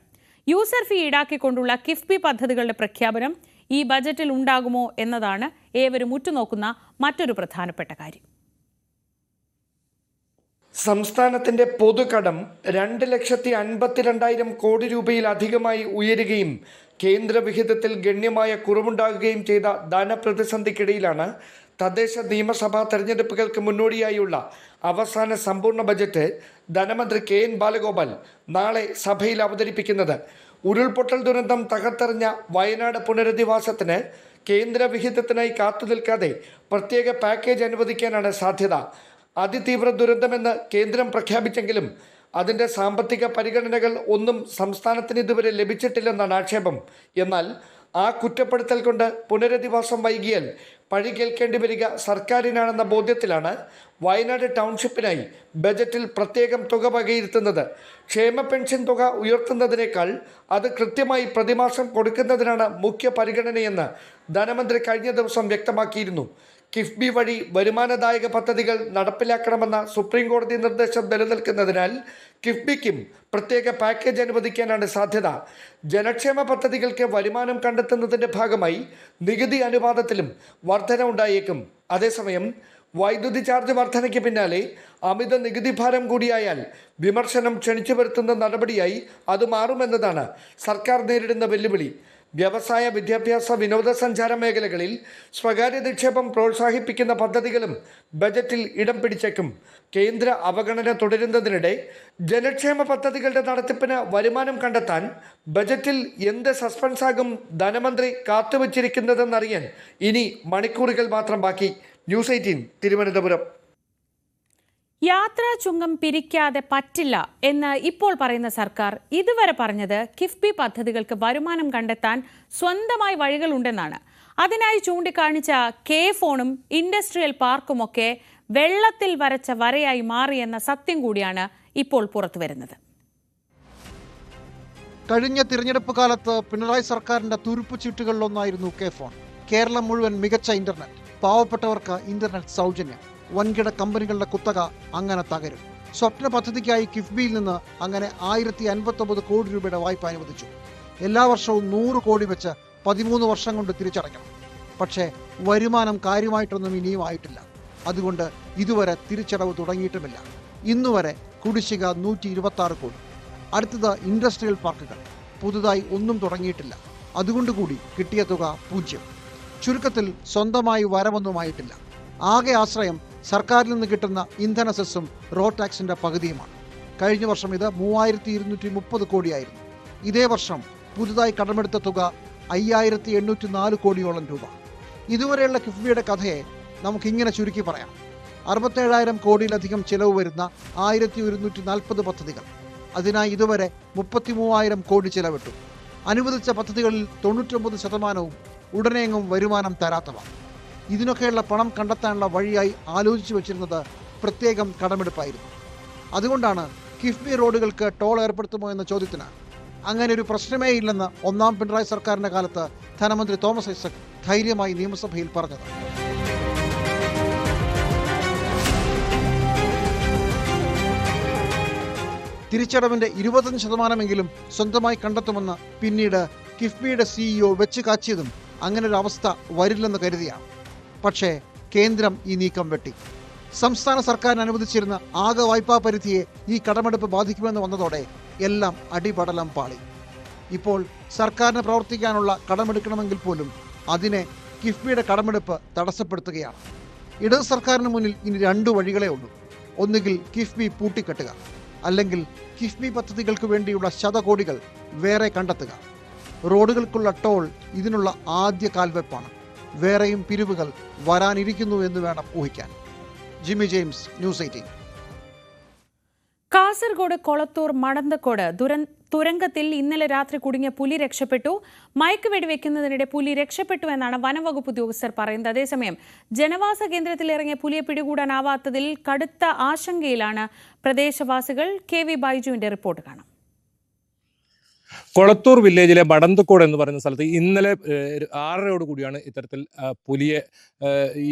യൂസർ ഫീ ഈടാക്കിക്കൊണ്ടുള്ള കിഫ്ബി പദ്ധതികളുടെ പ്രഖ്യാപനം ഈ ബജറ്റിൽ ഉണ്ടാകുമോ എന്നതാണ് ഏവരും ഉറ്റുനോക്കുന്ന മറ്റൊരു പ്രധാനപ്പെട്ട കാര്യം. സംസ്ഥാനത്തിന്റെ പൊതുകടം 2,52,000 കോടി രൂപയിലധികമായി ഉയരുകയും കേന്ദ്ര വിഹിതത്തിൽ ഗണ്യമായ കുറവുണ്ടാകുകയും ചെയ്ത ധനപ്രതിസന്ധിക്കിടയിലാണ് തദ്ദേശ നിയമസഭാ തെരഞ്ഞെടുപ്പുകൾക്ക് മുന്നോടിയായുള്ള അവസാന സമ്പൂർണ്ണ ബജറ്റ് ധനമന്ത്രി കെ എൻ ബാലഗോപാൽ നാളെ സഭയിൽ അവതരിപ്പിക്കുന്നത്. ഉരുൾപൊട്ടൽ ദുരന്തം തകർത്തെറിഞ്ഞ വയനാട് പുനരധിവാസത്തിന് കേന്ദ്ര വിഹിതത്തിനായി കാത്തുനിൽക്കാതെ പ്രത്യേക പാക്കേജ് അനുവദിക്കാനാണ് സാധ്യത. അതിതീവ്ര ദുരന്തമെന്ന് കേന്ദ്രം പ്രഖ്യാപിച്ചെങ്കിലും അതിൻ്റെ സാമ്പത്തിക പരിഗണനകൾ ഒന്നും സംസ്ഥാനത്തിന് ഇതുവരെ ലഭിച്ചിട്ടില്ലെന്നാണ് ആക്ഷേപം. എന്നാൽ ആ കുറ്റപ്പെടുത്തൽ കൊണ്ട് പുനരധിവാസം വൈകിയാൽ പഴി കേൾക്കേണ്ടി വരിക സർക്കാരിനാണെന്ന ബോധ്യത്തിലാണ് വയനാട് ടൗൺഷിപ്പിനായി ബജറ്റിൽ പ്രത്യേകം തുക വകയിരുത്തുന്നത്. ക്ഷേമ പെൻഷൻ തുക ഉയർത്തുന്നതിനേക്കാൾ അത് കൃത്യമായി പ്രതിമാസം കൊടുക്കുന്നതിനാണ് മുഖ്യ പരിഗണനയെന്ന് ധനമന്ത്രി കഴിഞ്ഞ ദിവസം വ്യക്തമാക്കിയിരുന്നു. കിഫ്ബി വഴി വരുമാനദായക പദ്ധതികൾ നടപ്പിലാക്കണമെന്ന സുപ്രീം കോടതി നിർദ്ദേശം നിലനിൽക്കുന്നതിനാൽ കിഫ്ബിക്കും പ്രത്യേക പാക്കേജ് അനുവദിക്കാനാണ് സാധ്യത. ജനക്ഷേമ പദ്ധതികൾക്ക് വരുമാനം കണ്ടെത്തുന്നതിൻ്റെ ഭാഗമായി നികുതി അനുപാതത്തിലും വർധന ഉണ്ടായേക്കും. അതേസമയം വൈദ്യുതി ചാർജ് വർധനയ്ക്ക് പിന്നാലെ അമിത നികുതി ഭാരം കൂടിയായാൽ വിമർശനം ക്ഷണിച്ചു വരുത്തുന്ന നടപടിയായി അത് മാറുമെന്നതാണ് സർക്കാർ നേരിടുന്ന വെല്ലുവിളി. വ്യവസായ, വിദ്യാഭ്യാസ, വിനോദസഞ്ചാര മേഖലകളിൽ സ്വകാര്യ നിക്ഷേപം പ്രോത്സാഹിപ്പിക്കുന്ന പദ്ധതികളും ബജറ്റിൽ ഇടം പിടിച്ചേക്കും. കേന്ദ്ര അവഗണന തുടരുന്നതിനിടെ ജനക്ഷേമ പദ്ധതികളുടെ നടത്തിപ്പിന് വരുമാനം കണ്ടെത്താൻ ബജറ്റിൽ എന്ത് സസ്പെൻസാകും ധനമന്ത്രി കാത്തുവച്ചിരിക്കുന്നതെന്നറിയാൻ ഇനി മണിക്കൂറുകൾ മാത്രം ബാക്കി. ന്യൂസ് 18 തിരുവനന്തപുരം. യാത്രാ ചുങ്കം പിരിക്കാതെ പറ്റില്ല എന്ന് ഇപ്പോൾ പറയുന്ന സർക്കാർ ഇതുവരെ പറഞ്ഞത് കിഫ്ബി പദ്ധതികൾക്ക് വരുമാനം കണ്ടെത്താൻ സ്വന്തമായി വഴികളുണ്ടെന്നാണ്. അതിനായി ചൂണ്ടിക്കാണിച്ച കെ ഫോണും ഇൻഡസ്ട്രിയൽ പാർക്കുമൊക്കെ വെള്ളത്തിൽ വരച്ച വരയായി മാറിയെന്ന സത്യം കൂടിയാണ് ഇപ്പോൾ പുറത്തുവരുന്നത്. കഴിഞ്ഞ തിരഞ്ഞെടുപ്പ് കാലത്ത് പിണറായി സർക്കാരിന്റെ തുരുപ്പ് ചീട്ടുകളിലൊന്നായിരുന്നു കെ ഫോൺ. കേരളം മുഴുവൻ മികച്ച ഇന്റർനെറ്റ്, പാവപ്പെട്ടവർക്ക് ഇന്റർനെറ്റ് സൗജന്യം, വൻകിട കമ്പനികളുടെ കുത്തക അങ്ങനെ തകരും. സ്വപ്ന പദ്ധതിക്കായി കിഫ്ബിയിൽ നിന്ന് അങ്ങനെ 1059 കോടി രൂപയുടെ വായ്പ അനുവദിച്ചു. എല്ലാ വർഷവും 100 കോടി വെച്ച് 13 വർഷം കൊണ്ട് തിരിച്ചടയ്ക്കണം. പക്ഷേ വരുമാനം കാര്യമായിട്ടൊന്നും ഇനിയും ആയിട്ടില്ല. അതുകൊണ്ട് ഇതുവരെ തിരിച്ചടവ് തുടങ്ങിയിട്ടുമില്ല. ഇന്നുവരെ കുടിശ്ശിക 126 കോടി. അടുത്തത് ഇൻഡസ്ട്രിയൽ പാർക്കുകൾ. പുതുതായി ഒന്നും തുടങ്ങിയിട്ടില്ല. അതുകൊണ്ടുകൂടി കിട്ടിയ തുക 0. ചുരുക്കത്തിൽ സ്വന്തമായി വരവൊന്നുമായിട്ടില്ല. ആകെ ആശ്രയം സർക്കാരിൽ നിന്ന് കിട്ടുന്ന ഇന്ധന സെസ്സും റോഡ് ടാക്സിന്റെ പകുതിയുമാണ്. കഴിഞ്ഞ വർഷം ഇത് 3230 കോടിയായിരുന്നു. ഇതേ വർഷം പുതുതായി കടമെടുത്ത തുക 5804 കോടിയോളം രൂപ. ഇതുവരെയുള്ള കിഫ്ബിയുടെ കഥയെ നമുക്കിങ്ങനെ ചുരുക്കി പറയാം. 67,000 കോടിയിലധികം ചിലവ് വരുന്ന 1140 പദ്ധതികൾ. അതിനായി ഇതുവരെ 33,000 കോടി ചിലവിട്ടു. അനുവദിച്ച പദ്ധതികളിൽ 99% ഉടനെയെങ്ങും വരുമാനം തരാത്തവ. ഇതിനൊക്കെയുള്ള പണം കണ്ടെത്താനുള്ള വഴിയായി ആലോചിച്ചു വെച്ചിരുന്നത് പ്രത്യേകം കടമെടുപ്പായിരുന്നു. അതുകൊണ്ടാണ് കിഫ്ബി റോഡുകൾക്ക് ടോൾ ഏർപ്പെടുത്തുമോ എന്ന ചോദ്യത്തിന് അങ്ങനെ ഒരു പ്രശ്നമേ ഇല്ലെന്ന് ഒന്നാം പിണറായി സർക്കാരിന്റെ കാലത്ത് ധനമന്ത്രി തോമസ് ഐസക് ധൈര്യമായി നിയമസഭയിൽ പറഞ്ഞത്. തിരിച്ചടവിന്റെ 25% സ്വന്തമായി കണ്ടെത്തുമെന്ന് പിന്നീട് കിഫ്ബിയുടെ CEO വെച്ച് കാച്ചിയതും അങ്ങനെ ഒരു അവസ്ഥ വരില്ലെന്ന് കരുതിയാണ്. പക്ഷേ കേന്ദ്രം ഈ നീക്കം വെട്ടി. സംസ്ഥാന സർക്കാരിന് അനുവദിച്ചിരുന്ന ആകെ വായ്പാ പരിധിയെ ഈ കടമെടുപ്പ് ബാധിക്കുമെന്ന് വന്നതോടെ എല്ലാം അടിപടലം പാളി. ഇപ്പോൾ സർക്കാരിന് പ്രവർത്തിക്കാനുള്ള കടമെടുക്കണമെങ്കിൽ പോലും അതിനെ കിഫ്ബിയുടെ കടമെടുപ്പ് തടസ്സപ്പെടുത്തുകയാണ്. ഇടത് സർക്കാരിന് മുന്നിൽ ഇനി 2 വഴികളേ ഉള്ളൂ. ഒന്നുകിൽ കിഫ്ബി പൂട്ടിക്കെട്ടുക, അല്ലെങ്കിൽ കിഫ്ബി പദ്ധതികൾക്ക് വേണ്ടിയുള്ള ശതകോടികൾ വേറെ കണ്ടെത്തുക. റോഡുകൾക്കുള്ള ടോൾ ഇതിനുള്ള ആദ്യ കാൽവെപ്പാണ്. വേറെയും പിരിവുകൾ വരാനിരിക്കുന്നു എന്ന് വേണം ഊഹിക്കാൻ. Jimmy James, news 18. Kasaragod Kolathur Madanthakode തുരങ്കത്തിൽ ഇന്നലെ രാത്രി കുടുങ്ങിയ പുലി രക്ഷപ്പെട്ടു. മയക്കുവെടി വെക്കുന്നതിനിടെ പുലി രക്ഷപ്പെട്ടു എന്നാണ് വനംവകുപ്പ് ഉദ്യോഗസ്ഥർ പറയുന്നത്. അതേസമയം ജനവാസ കേന്ദ്രത്തിൽ ഇറങ്ങിയ പുലിയെ പിടികൂടാനാവാത്തതിൽ കടുത്ത ആശങ്കയിലാണ് പ്രദേശവാസികൾ. KV ബൈജുവിന്റെ റിപ്പോർട്ട് കാണാം. കൊളത്തൂർ വില്ലേജിലെ മടന്തക്കോട് എന്ന് പറയുന്ന സ്ഥലത്ത് ഇന്നലെ 6:30 കൂടിയാണ് ഇത്തരത്തിൽ പുലിയെ ഈ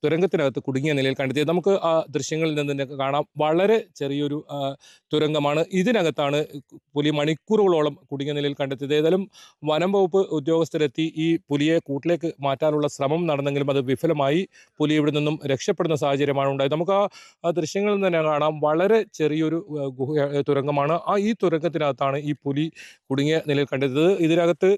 തുരങ്കത്തിനകത്ത് കുടുങ്ങിയ നിലയിൽ കണ്ടെത്തിയത്. നമുക്ക് ആ ദൃശ്യങ്ങളിൽ നിന്ന് തന്നെ കാണാം. വളരെ ചെറിയൊരു തുരങ്കമാണ്. ഇതിനകത്താണ് പുലി മണിക്കൂറുകളോളം കുടുങ്ങിയ നിലയിൽ കണ്ടെത്തിയത്. ഏതായാലും വനം വകുപ്പ് ഉദ്യോഗസ്ഥരെത്തി ഈ പുലിയെ കൂട്ടിലേക്ക് മാറ്റാനുള്ള ശ്രമം നടന്നെങ്കിലും അത് വിഫലമായി. പുലി ഇവിടെ നിന്നും രക്ഷപ്പെടുന്ന സാഹചര്യമാണ് ഉണ്ടായത്. നമുക്ക് ആ ദൃശ്യങ്ങളിൽ തന്നെ കാണാം. വളരെ ചെറിയൊരു തുരങ്കമാണ്. ഈ തുരങ്കത്തിനകത്താണ് ഈ പുലി കുടുങ്ങിയ നിലയിൽ കണ്ടെത്തിയത്. ഇതിനകത്ത്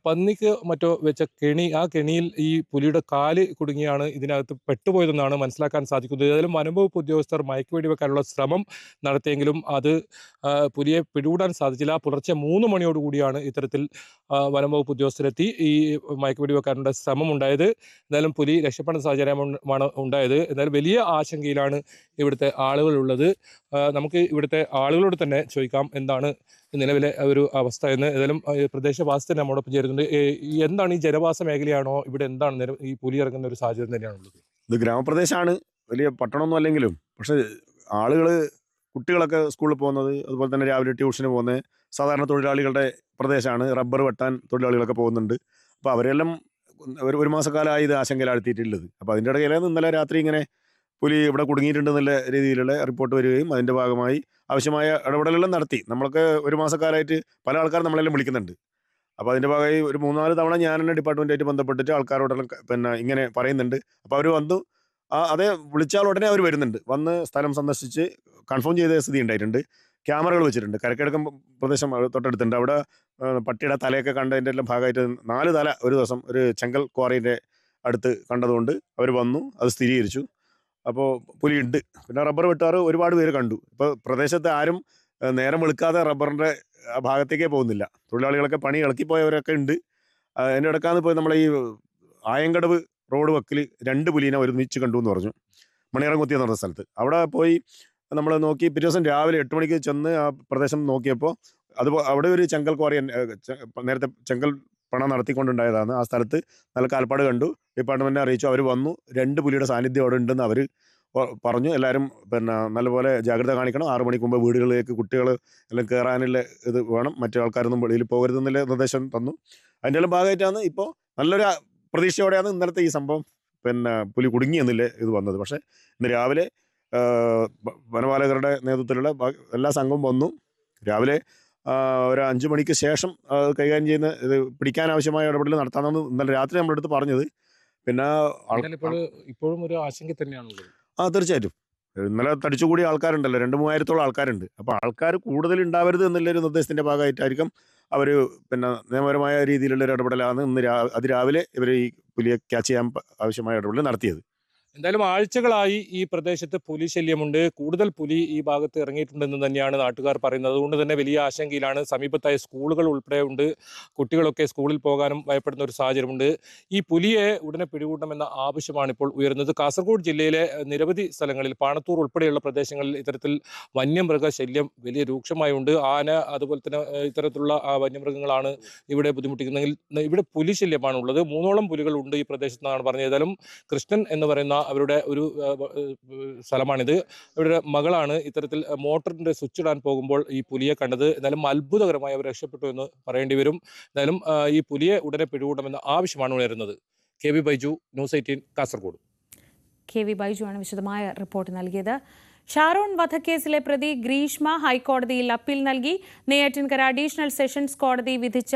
പന്നിക്ക് മറ്റോ വെച്ച കെണി, ആ കെണിയിൽ ഈ പുലിയുടെ കാല് കുടുങ്ങിയാണ് ഇതിനകത്ത് പെട്ടുപോയതെന്നാണ് മനസ്സിലാക്കാൻ സാധിക്കുന്നത്. ഏതായാലും വനംവകുപ്പ് ഉദ്യോഗസ്ഥർ മയക്കുവെടി വെക്കാനുള്ള ശ്രമം നടത്തിയെങ്കിലും അത് പുലിയെ പിടികൂടാൻ സാധിച്ചില്ല. പുലർച്ചെ 3 മണിയോടുകൂടിയാണ് ഇത്തരത്തിൽ വനംവകുപ്പ് ഉദ്യോഗസ്ഥരെത്തി ഈ മയക്കുവെടി വെക്കാനുള്ള ശ്രമം ഉണ്ടായത്. എന്തായാലും പുലി രക്ഷപ്പെടുന്ന സാഹചര്യമാണ് ഉണ്ടായത്. എന്തായാലും വലിയ ആശങ്കയിലാണ് ഇവിടുത്തെ ആളുകളുള്ളത്. നമുക്ക് ഇവിടുത്തെ ആളുകളോട് തന്നെ ചോദിക്കാം എന്താണ് നിലവിലെ ഒരു അവസ്ഥ എന്ന്. ഏതായാലും പ്രദേശവാസി തന്നെ നമ്മോടൊപ്പം ചേരുന്നുണ്ട്. എന്താണ് ഈ ജനവാസ മേഖലയാണോ, ഇവിടെ എന്താണ് ഈ പുലി ഇറങ്ങുന്ന ഒരു സാഹചര്യം തന്നെയാണുള്ളത്? ഇത് ഗ്രാമപ്രദേശമാണ്, വലിയ പട്ടണമൊന്നും അല്ലെങ്കിലും. പക്ഷേ ആളുകൾ, കുട്ടികളൊക്കെ സ്കൂളിൽ പോകുന്നത്, അതുപോലെ തന്നെ രാവിലെ ട്യൂഷന് പോകുന്നത് സാധാരണ തൊഴിലാളികളുടെ പ്രദേശമാണ്. റബ്ബർ വെട്ടാൻ തൊഴിലാളികളൊക്കെ പോകുന്നുണ്ട്. അപ്പോൾ അവരെല്ലാം ഒരു മാസക്കാലമായി ഇത് ആശങ്കയിലാഴ്ത്തിയിട്ടുള്ളത്. അപ്പോൾ അതിൻ്റെ ഇടയിലാണ് ഇന്നലെ രാത്രി ഇങ്ങനെ പുലി ഇവിടെ കുടുങ്ങിയിട്ടുണ്ടെന്നുള്ള രീതിയിലുള്ള റിപ്പോർട്ട് വരികയും അതിൻ്റെ ഭാഗമായി ആവശ്യമായ ഇടപെടലെല്ലാം നടത്തി. നമ്മളൊക്കെ ഒരു മാസക്കാലമായിട്ട് പല ആൾക്കാർ നമ്മളെല്ലാം വിളിക്കുന്നുണ്ട്. അപ്പോൾ അതിൻ്റെ ഭാഗമായി ഒരു 3-4 തവണ ഞാൻ തന്നെ ഡിപ്പാർട്ട്മെൻറ്റായിട്ട് ബന്ധപ്പെട്ടിട്ട് ആൾക്കാരോടെല്ലാം ഇങ്ങനെ പറയുന്നുണ്ട്. അപ്പോൾ അവർ വന്നു, അതേ വിളിച്ചാൽ ഉടനെ അവർ വരുന്നുണ്ട്. വന്ന് സ്ഥലം സന്ദർശിച്ച് കൺഫേം ചെയ്ത സ്ഥിതി ഉണ്ടായിട്ടുണ്ട്. ക്യാമറകൾ വെച്ചിട്ടുണ്ട്. കരക്കിഴക്കൻ പ്രദേശം തൊട്ടടുത്തുണ്ട്. അവിടെ പട്ടിയുടെ തലയൊക്കെ കണ്ടതിൻ്റെ എല്ലാം ഭാഗമായിട്ട് 4 തല ഒരു ദിവസം ഒരു ചെങ്കൽ ക്വാറിൻ്റെ അടുത്ത് കണ്ടതുകൊണ്ട് അവർ വന്നു, അത് സ്ഥിരീകരിച്ചു. അപ്പോൾ പുലിയുണ്ട്. പിന്നെ റബ്ബർ വെട്ടാറ് ഒരുപാട് പേര് കണ്ടു. ഇപ്പോൾ പ്രദേശത്ത് ആരും നേരം വെളുക്കാതെ റബ്ബറിൻ്റെ ഭാഗത്തേക്കേ പോകുന്നില്ല. തൊഴിലാളികളൊക്കെ പണി ഇളക്കിപ്പോയവരൊക്കെ ഉണ്ട്. അതിൻ്റെ ഇടക്കാന്ന് പോയി നമ്മളെ ഈ ആയങ്കടവ് റോഡ് വക്കിൽ 2 പുലീനെ ഒരുമിച്ച് കണ്ടു എന്ന് പറഞ്ഞു. മണിയറംകുത്തി എന്ന് പറഞ്ഞ സ്ഥലത്ത്. അവിടെ പോയി നമ്മൾ നോക്കി. പിറ്റേ ദിവസം രാവിലെ 8 മണിക്ക് ചെന്ന് ആ പ്രദേശം നോക്കിയപ്പോൾ അവിടെ ഒരു ചെങ്കൽ ക്വാറി, നേരത്തെ ചെങ്കൽ പണം നടത്തിക്കൊണ്ടുണ്ടായതാണ്. ആ സ്ഥലത്ത് നല്ല കാൽപ്പാട് കണ്ടു. ഡിപ്പാർട്ട്മെൻറ്റിനെ അറിയിച്ചു. അവർ വന്നു. 2 പുലിയുടെ സാന്നിധ്യം അവിടെ ഉണ്ടെന്ന് അവർ പറഞ്ഞു. എല്ലാവരും നല്ലപോലെ ജാഗ്രത കാണിക്കണം. 6 മണിക്ക് മുമ്പ് വീടുകളിലേക്ക് കുട്ടികൾ എല്ലാം കയറാനുള്ള ഇത് വേണം. മറ്റു ആൾക്കാരൊന്നും വെളിയിൽ പോകരുതെന്നുള്ള നിർദ്ദേശം തന്നു. അതിൻ്റെ എല്ലാം ഭാഗമായിട്ടാണ് ഇപ്പോൾ നല്ലൊരു പ്രതീക്ഷയോടെയാണ് ഇന്നലത്തെ ഈ സംഭവം പുലി കുടുങ്ങി എന്നില്ലേ ഇത് വന്നത്. പക്ഷേ ഇന്ന് രാവിലെ വനപാലകരുടെ നേതൃത്വത്തിലുള്ള എല്ലാ സംഘവും വന്നു. രാവിലെ ഒരു 5 മണിക്ക് ശേഷം കൈകാര്യം ചെയ്യുന്ന ഇത് പിടിക്കാൻ ആവശ്യമായ ഇടപെടൽ നടത്താമെന്ന് ഇന്നലെ രാത്രി നമ്മുടെ അടുത്ത് പറഞ്ഞത്. പിന്നെ ഇപ്പോഴും ഒരു ആശങ്ക തന്നെയാണുള്ളത്. തീർച്ചയായിട്ടും ഇന്നലെ തടിച്ചുകൂടിയ ആൾക്കാരുണ്ടല്ലോ, 2-3000-ഓളം ആൾക്കാരുണ്ട്. അപ്പോൾ ആൾക്കാർ കൂടുതൽ ഉണ്ടാവരുത് എന്നുള്ളൊരു നിർദ്ദേശത്തിൻ്റെ ഭാഗമായിട്ടായിരിക്കും അവർ നിയമപരമായ രീതിയിലുള്ള ഒരു ഇടപെടലാണ് ഇന്ന് അതിരാവിലെ ഇവർ ഈ പുലിയെ ക്യാച്ച് ചെയ്യാൻ ആവശ്യമായ ഇടപെടൽ നടത്തിയത്. എന്തായാലും ആഴ്ചകളായി ഈ പ്രദേശത്ത് പുലി ശല്യമുണ്ട്. കൂടുതൽ പുലി ഈ ഭാഗത്ത് ഇറങ്ങിയിട്ടുണ്ടെന്ന് തന്നെയാണ് നാട്ടുകാർ പറയുന്നത്. അതുകൊണ്ട് തന്നെ വലിയ ആശങ്കയിലാണ്. സമീപത്തായ സ്കൂളുകൾ ഉൾപ്പെടെ ഉണ്ട്. കുട്ടികളൊക്കെ സ്കൂളിൽ പോകാനും ഭയപ്പെടുന്ന ഒരു സാഹചര്യമുണ്ട്. ഈ പുലിയെ ഉടനെ പിടികൂടണമെന്ന ആവശ്യമാണ് ഇപ്പോൾ ഉയർന്നത്. കാസർഗോഡ് ജില്ലയിലെ നിരവധി സ്ഥലങ്ങളിൽ, പാണത്തൂർ ഉൾപ്പെടെയുള്ള പ്രദേശങ്ങളിൽ ഇത്തരത്തിൽ വന്യമൃഗ ശല്യം വലിയ രൂക്ഷമായുണ്ട്. ആന, അതുപോലെ തന്നെ ഇത്തരത്തിലുള്ള വന്യമൃഗങ്ങളാണ് ഇവിടെ ബുദ്ധിമുട്ടിക്കുന്നതെങ്കിൽ ഇവിടെ പുലി ശല്യമാണ് ഉള്ളത്. 3ഓളം പുലികൾ ഉണ്ട് ഈ പ്രദേശത്തെന്നാണ് പറഞ്ഞത്. ഏതായാലും കൃഷ്ണൻ എന്ന് പറയുന്ന അവരുടെ ഒരു സ്ഥലമാണിത്. അവരുടെ മകളാണ് ഇത്തരത്തിൽ മോട്ടറിന്റെ സ്വിച്ച് ഇടാൻ പോകുമ്പോൾ ഈ പുലിയെ കണ്ടത്. എന്നാലും അത്ഭുതകരമായി അവർ രക്ഷപ്പെട്ടു എന്ന് പറയേണ്ടി വരും. എന്നാലും ഈ പുലിയെ ഉടനെ പിടികൂടണമെന്ന ആവശ്യമാണ് ഉയരുന്നത്. കെ.വി. ബൈജു, ന്യൂസ് 18, കാസർഗോഡ്. കെ.വി. ബൈജു ആണ് വിശദമായ റിപ്പോർട്ട് നൽകിയത്. ഷാരോൺ വധക്കേസിലെ പ്രതി ഗ്രീഷ്മ ഹൈക്കോടതിയിൽ അപ്പീൽ നൽകി. നെയ്യാറ്റിൻകര അഡീഷണൽ സെഷൻസ് കോടതി വിധിച്ച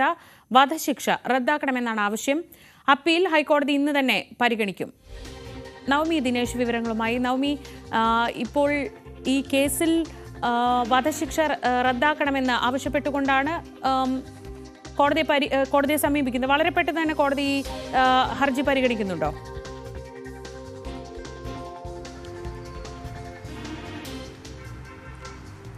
വധശിക്ഷ റദ്ദാക്കണമെന്നാണ് ആവശ്യം. അപ്പീൽ ഹൈക്കോടതി ഇന്ന് തന്നെ പരിഗണിക്കും. നവമി ദിനേശ് വിവരങ്ങളുമായി. നവമി, ഇപ്പോൾ ഈ കേസിൽ വധശിക്ഷ റദ്ദാക്കണമെന്ന് ആവശ്യപ്പെട്ടുകൊണ്ടാണ് കോടതിയെ സമീപിക്കുന്നത്. വളരെ പെട്ടെന്ന് തന്നെ കോടതി ഹർജി പരിഗണിക്കുന്നുണ്ടോ?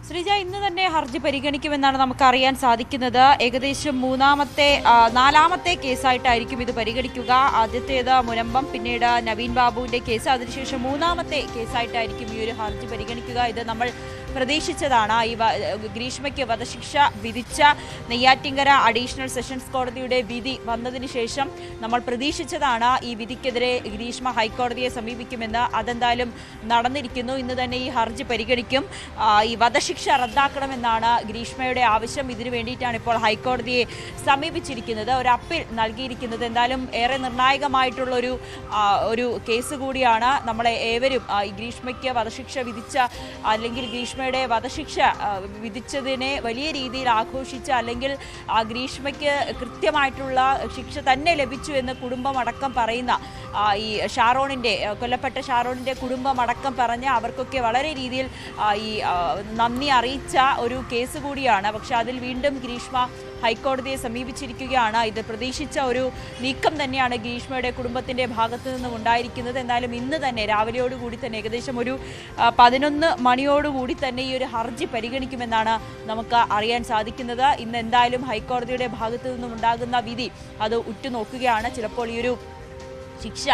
ശ്രീജ, ഇന്ന് തന്നെ ഹർജി പരിഗണിക്കുമെന്നാണ് നമുക്ക് അറിയാൻ സാധിക്കുന്നത്. ഏകദേശം 4ാമത്തെ കേസായിട്ടായിരിക്കും ഇത് പരിഗണിക്കുക. ആദ്യത്തേത് മുനമ്പം, പിന്നീട് നവീൻ ബാബുവിന്റെ കേസ്, അതിനുശേഷം 3ാമത്തെ കേസായിട്ടായിരിക്കും ഈ ഒരു ഹർജി പരിഗണിക്കുക. ഇത് നമ്മൾ പ്രതീക്ഷിച്ചതാണ്. ഈ ഗ്രീഷ്മയ്ക്ക് വധശിക്ഷ വിധിച്ച നെയ്യാറ്റിൻകര അഡീഷണൽ സെഷൻസ് കോടതിയുടെ വിധി വന്നതിന് ശേഷം നമ്മൾ പ്രതീക്ഷിച്ചതാണ് ഈ വിധിക്കെതിരെ ഗ്രീഷ്മ ഹൈക്കോടതിയെ സമീപിക്കുമെന്ന്. അതെന്തായാലും നടന്നിരിക്കുന്നു. ഇന്ന് തന്നെ ഈ ഹർജി പരിഗണിക്കും. ഈ വധശിക്ഷ റദ്ദാക്കണമെന്നാണ് ഗ്രീഷ്മയുടെ ആവശ്യം. ഇതിനു വേണ്ടിയിട്ടാണ് ഇപ്പോൾ ഹൈക്കോടതിയെ സമീപിച്ചിരിക്കുന്നത്, ഒരു അപ്പീൽ നൽകിയിരിക്കുന്നത്. എന്തായാലും ഏറെ നിർണായകമായിട്ടുള്ള ഒരു കേസ് കൂടിയാണ്. നമ്മളെ ഏവരും ഈ ഗ്രീഷ്മയ്ക്ക് വധശിക്ഷ വിധിച്ച, അല്ലെങ്കിൽ ഗ്രീഷ്മയുടെ വധശിക്ഷ വിധിച്ചതിനെ വലിയ രീതിയിൽ ആഘോഷിച്ച, അല്ലെങ്കിൽ ആ ഗ്രീഷ്മയ്ക്ക് കൃത്യമായിട്ടുള്ള ശിക്ഷ തന്നെ ലഭിച്ചു എന്ന് കുടുംബമടക്കം പറയുന്ന, ഈ കൊല്ലപ്പെട്ട ഷാരോണിന്റെ കുടുംബമടക്കം പറഞ്ഞ് അവർക്കൊക്കെ വളരെ രീതിയിൽ ഈ നന്ദി അറിയിച്ച ഒരു കേസ് കൂടിയാണ്. പക്ഷെ അതിൽ വീണ്ടും ഗ്രീഷ്മ ഹൈക്കോടതിയെ സമീപിച്ചിരിക്കുകയാണ്. ഇത് പ്രതീക്ഷിച്ച ഒരു നീക്കം തന്നെയാണ് ഗ്രീഷ്മയുടെ കുടുംബത്തിന്റെ ഭാഗത്തു നിന്നും ഉണ്ടായിരിക്കുന്നത്. എന്തായാലും ഇന്ന് തന്നെ രാവിലെയോടുകൂടി തന്നെ, ഏകദേശം ഒരു 11 മണിയോടുകൂടി തന്നെ ഈ ഒരു ഹർജി പരിഗണിക്കുമെന്നാണ് നമുക്ക് അറിയാൻ സാധിക്കുന്നത്. ഇന്ന് എന്തായാലും ഹൈക്കോടതിയുടെ ഭാഗത്തു നിന്നും ഉണ്ടാകുന്ന വിധി അത് ഉറ്റുനോക്കുകയാണ്. ചിലപ്പോൾ ഈ ഒരു ശിക്ഷ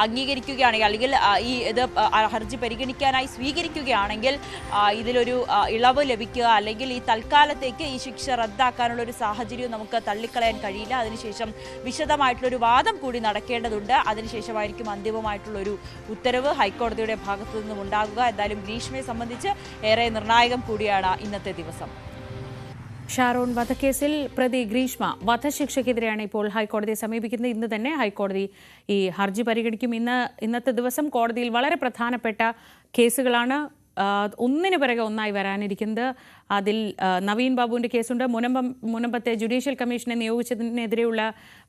അംഗീകരിക്കുകയാണെങ്കിൽ അല്ലെങ്കിൽ ഇത് ഹർജി പരിഗണിക്കാനായി സ്വീകരിക്കുകയാണെങ്കിൽ ഇതിലൊരു ഇളവ് ലഭിക്കുക അല്ലെങ്കിൽ ഈ തൽക്കാലത്തേക്ക് ഈ ശിക്ഷ റദ്ദാക്കാനുള്ള ഒരു സാഹചര്യവും നമുക്ക് തള്ളിക്കളയാൻ കഴിയില്ല. അതിനുശേഷം വിശദമായിട്ടുള്ളൊരു വാദം കൂടി നടക്കേണ്ടതുണ്ട്. അതിനുശേഷമായിരിക്കും അന്തിമമായിട്ടുള്ളൊരു ഉത്തരവ് ഹൈക്കോടതിയുടെ ഭാഗത്തു നിന്നും ഉണ്ടാകുക. എന്തായാലും ഗ്രീഷ്മയെ സംബന്ധിച്ച് ഏറെ നിർണായകം കൂടിയാണ് ഇന്നത്തെ ദിവസം. ഷാരോൺ വധക്കേസിൽ പ്രതി ഗ്രീഷ്മ വധശിക്ഷയ്ക്കെതിരെയാണ് ഇപ്പോൾ ഹൈക്കോടതിയെ സമീപിക്കുന്നത്. ഇന്ന് തന്നെ ഹൈക്കോടതി ഈ ഹർജി പരിഗണിക്കും. ഇന്നത്തെ ദിവസം കോടതിയിൽ വളരെ പ്രധാനപ്പെട്ട കേസുകളാണ് ഒന്നിനു പിറകെ ഒന്നായി വരാനിരിക്കുന്നത്. അതിൽ നവീൻ ബാബുവിൻ്റെ കേസുണ്ട്. മുനമ്പത്തെ ജുഡീഷ്യൽ കമ്മീഷനെ നിയോഗിച്ചതിനെതിരെയുള്ള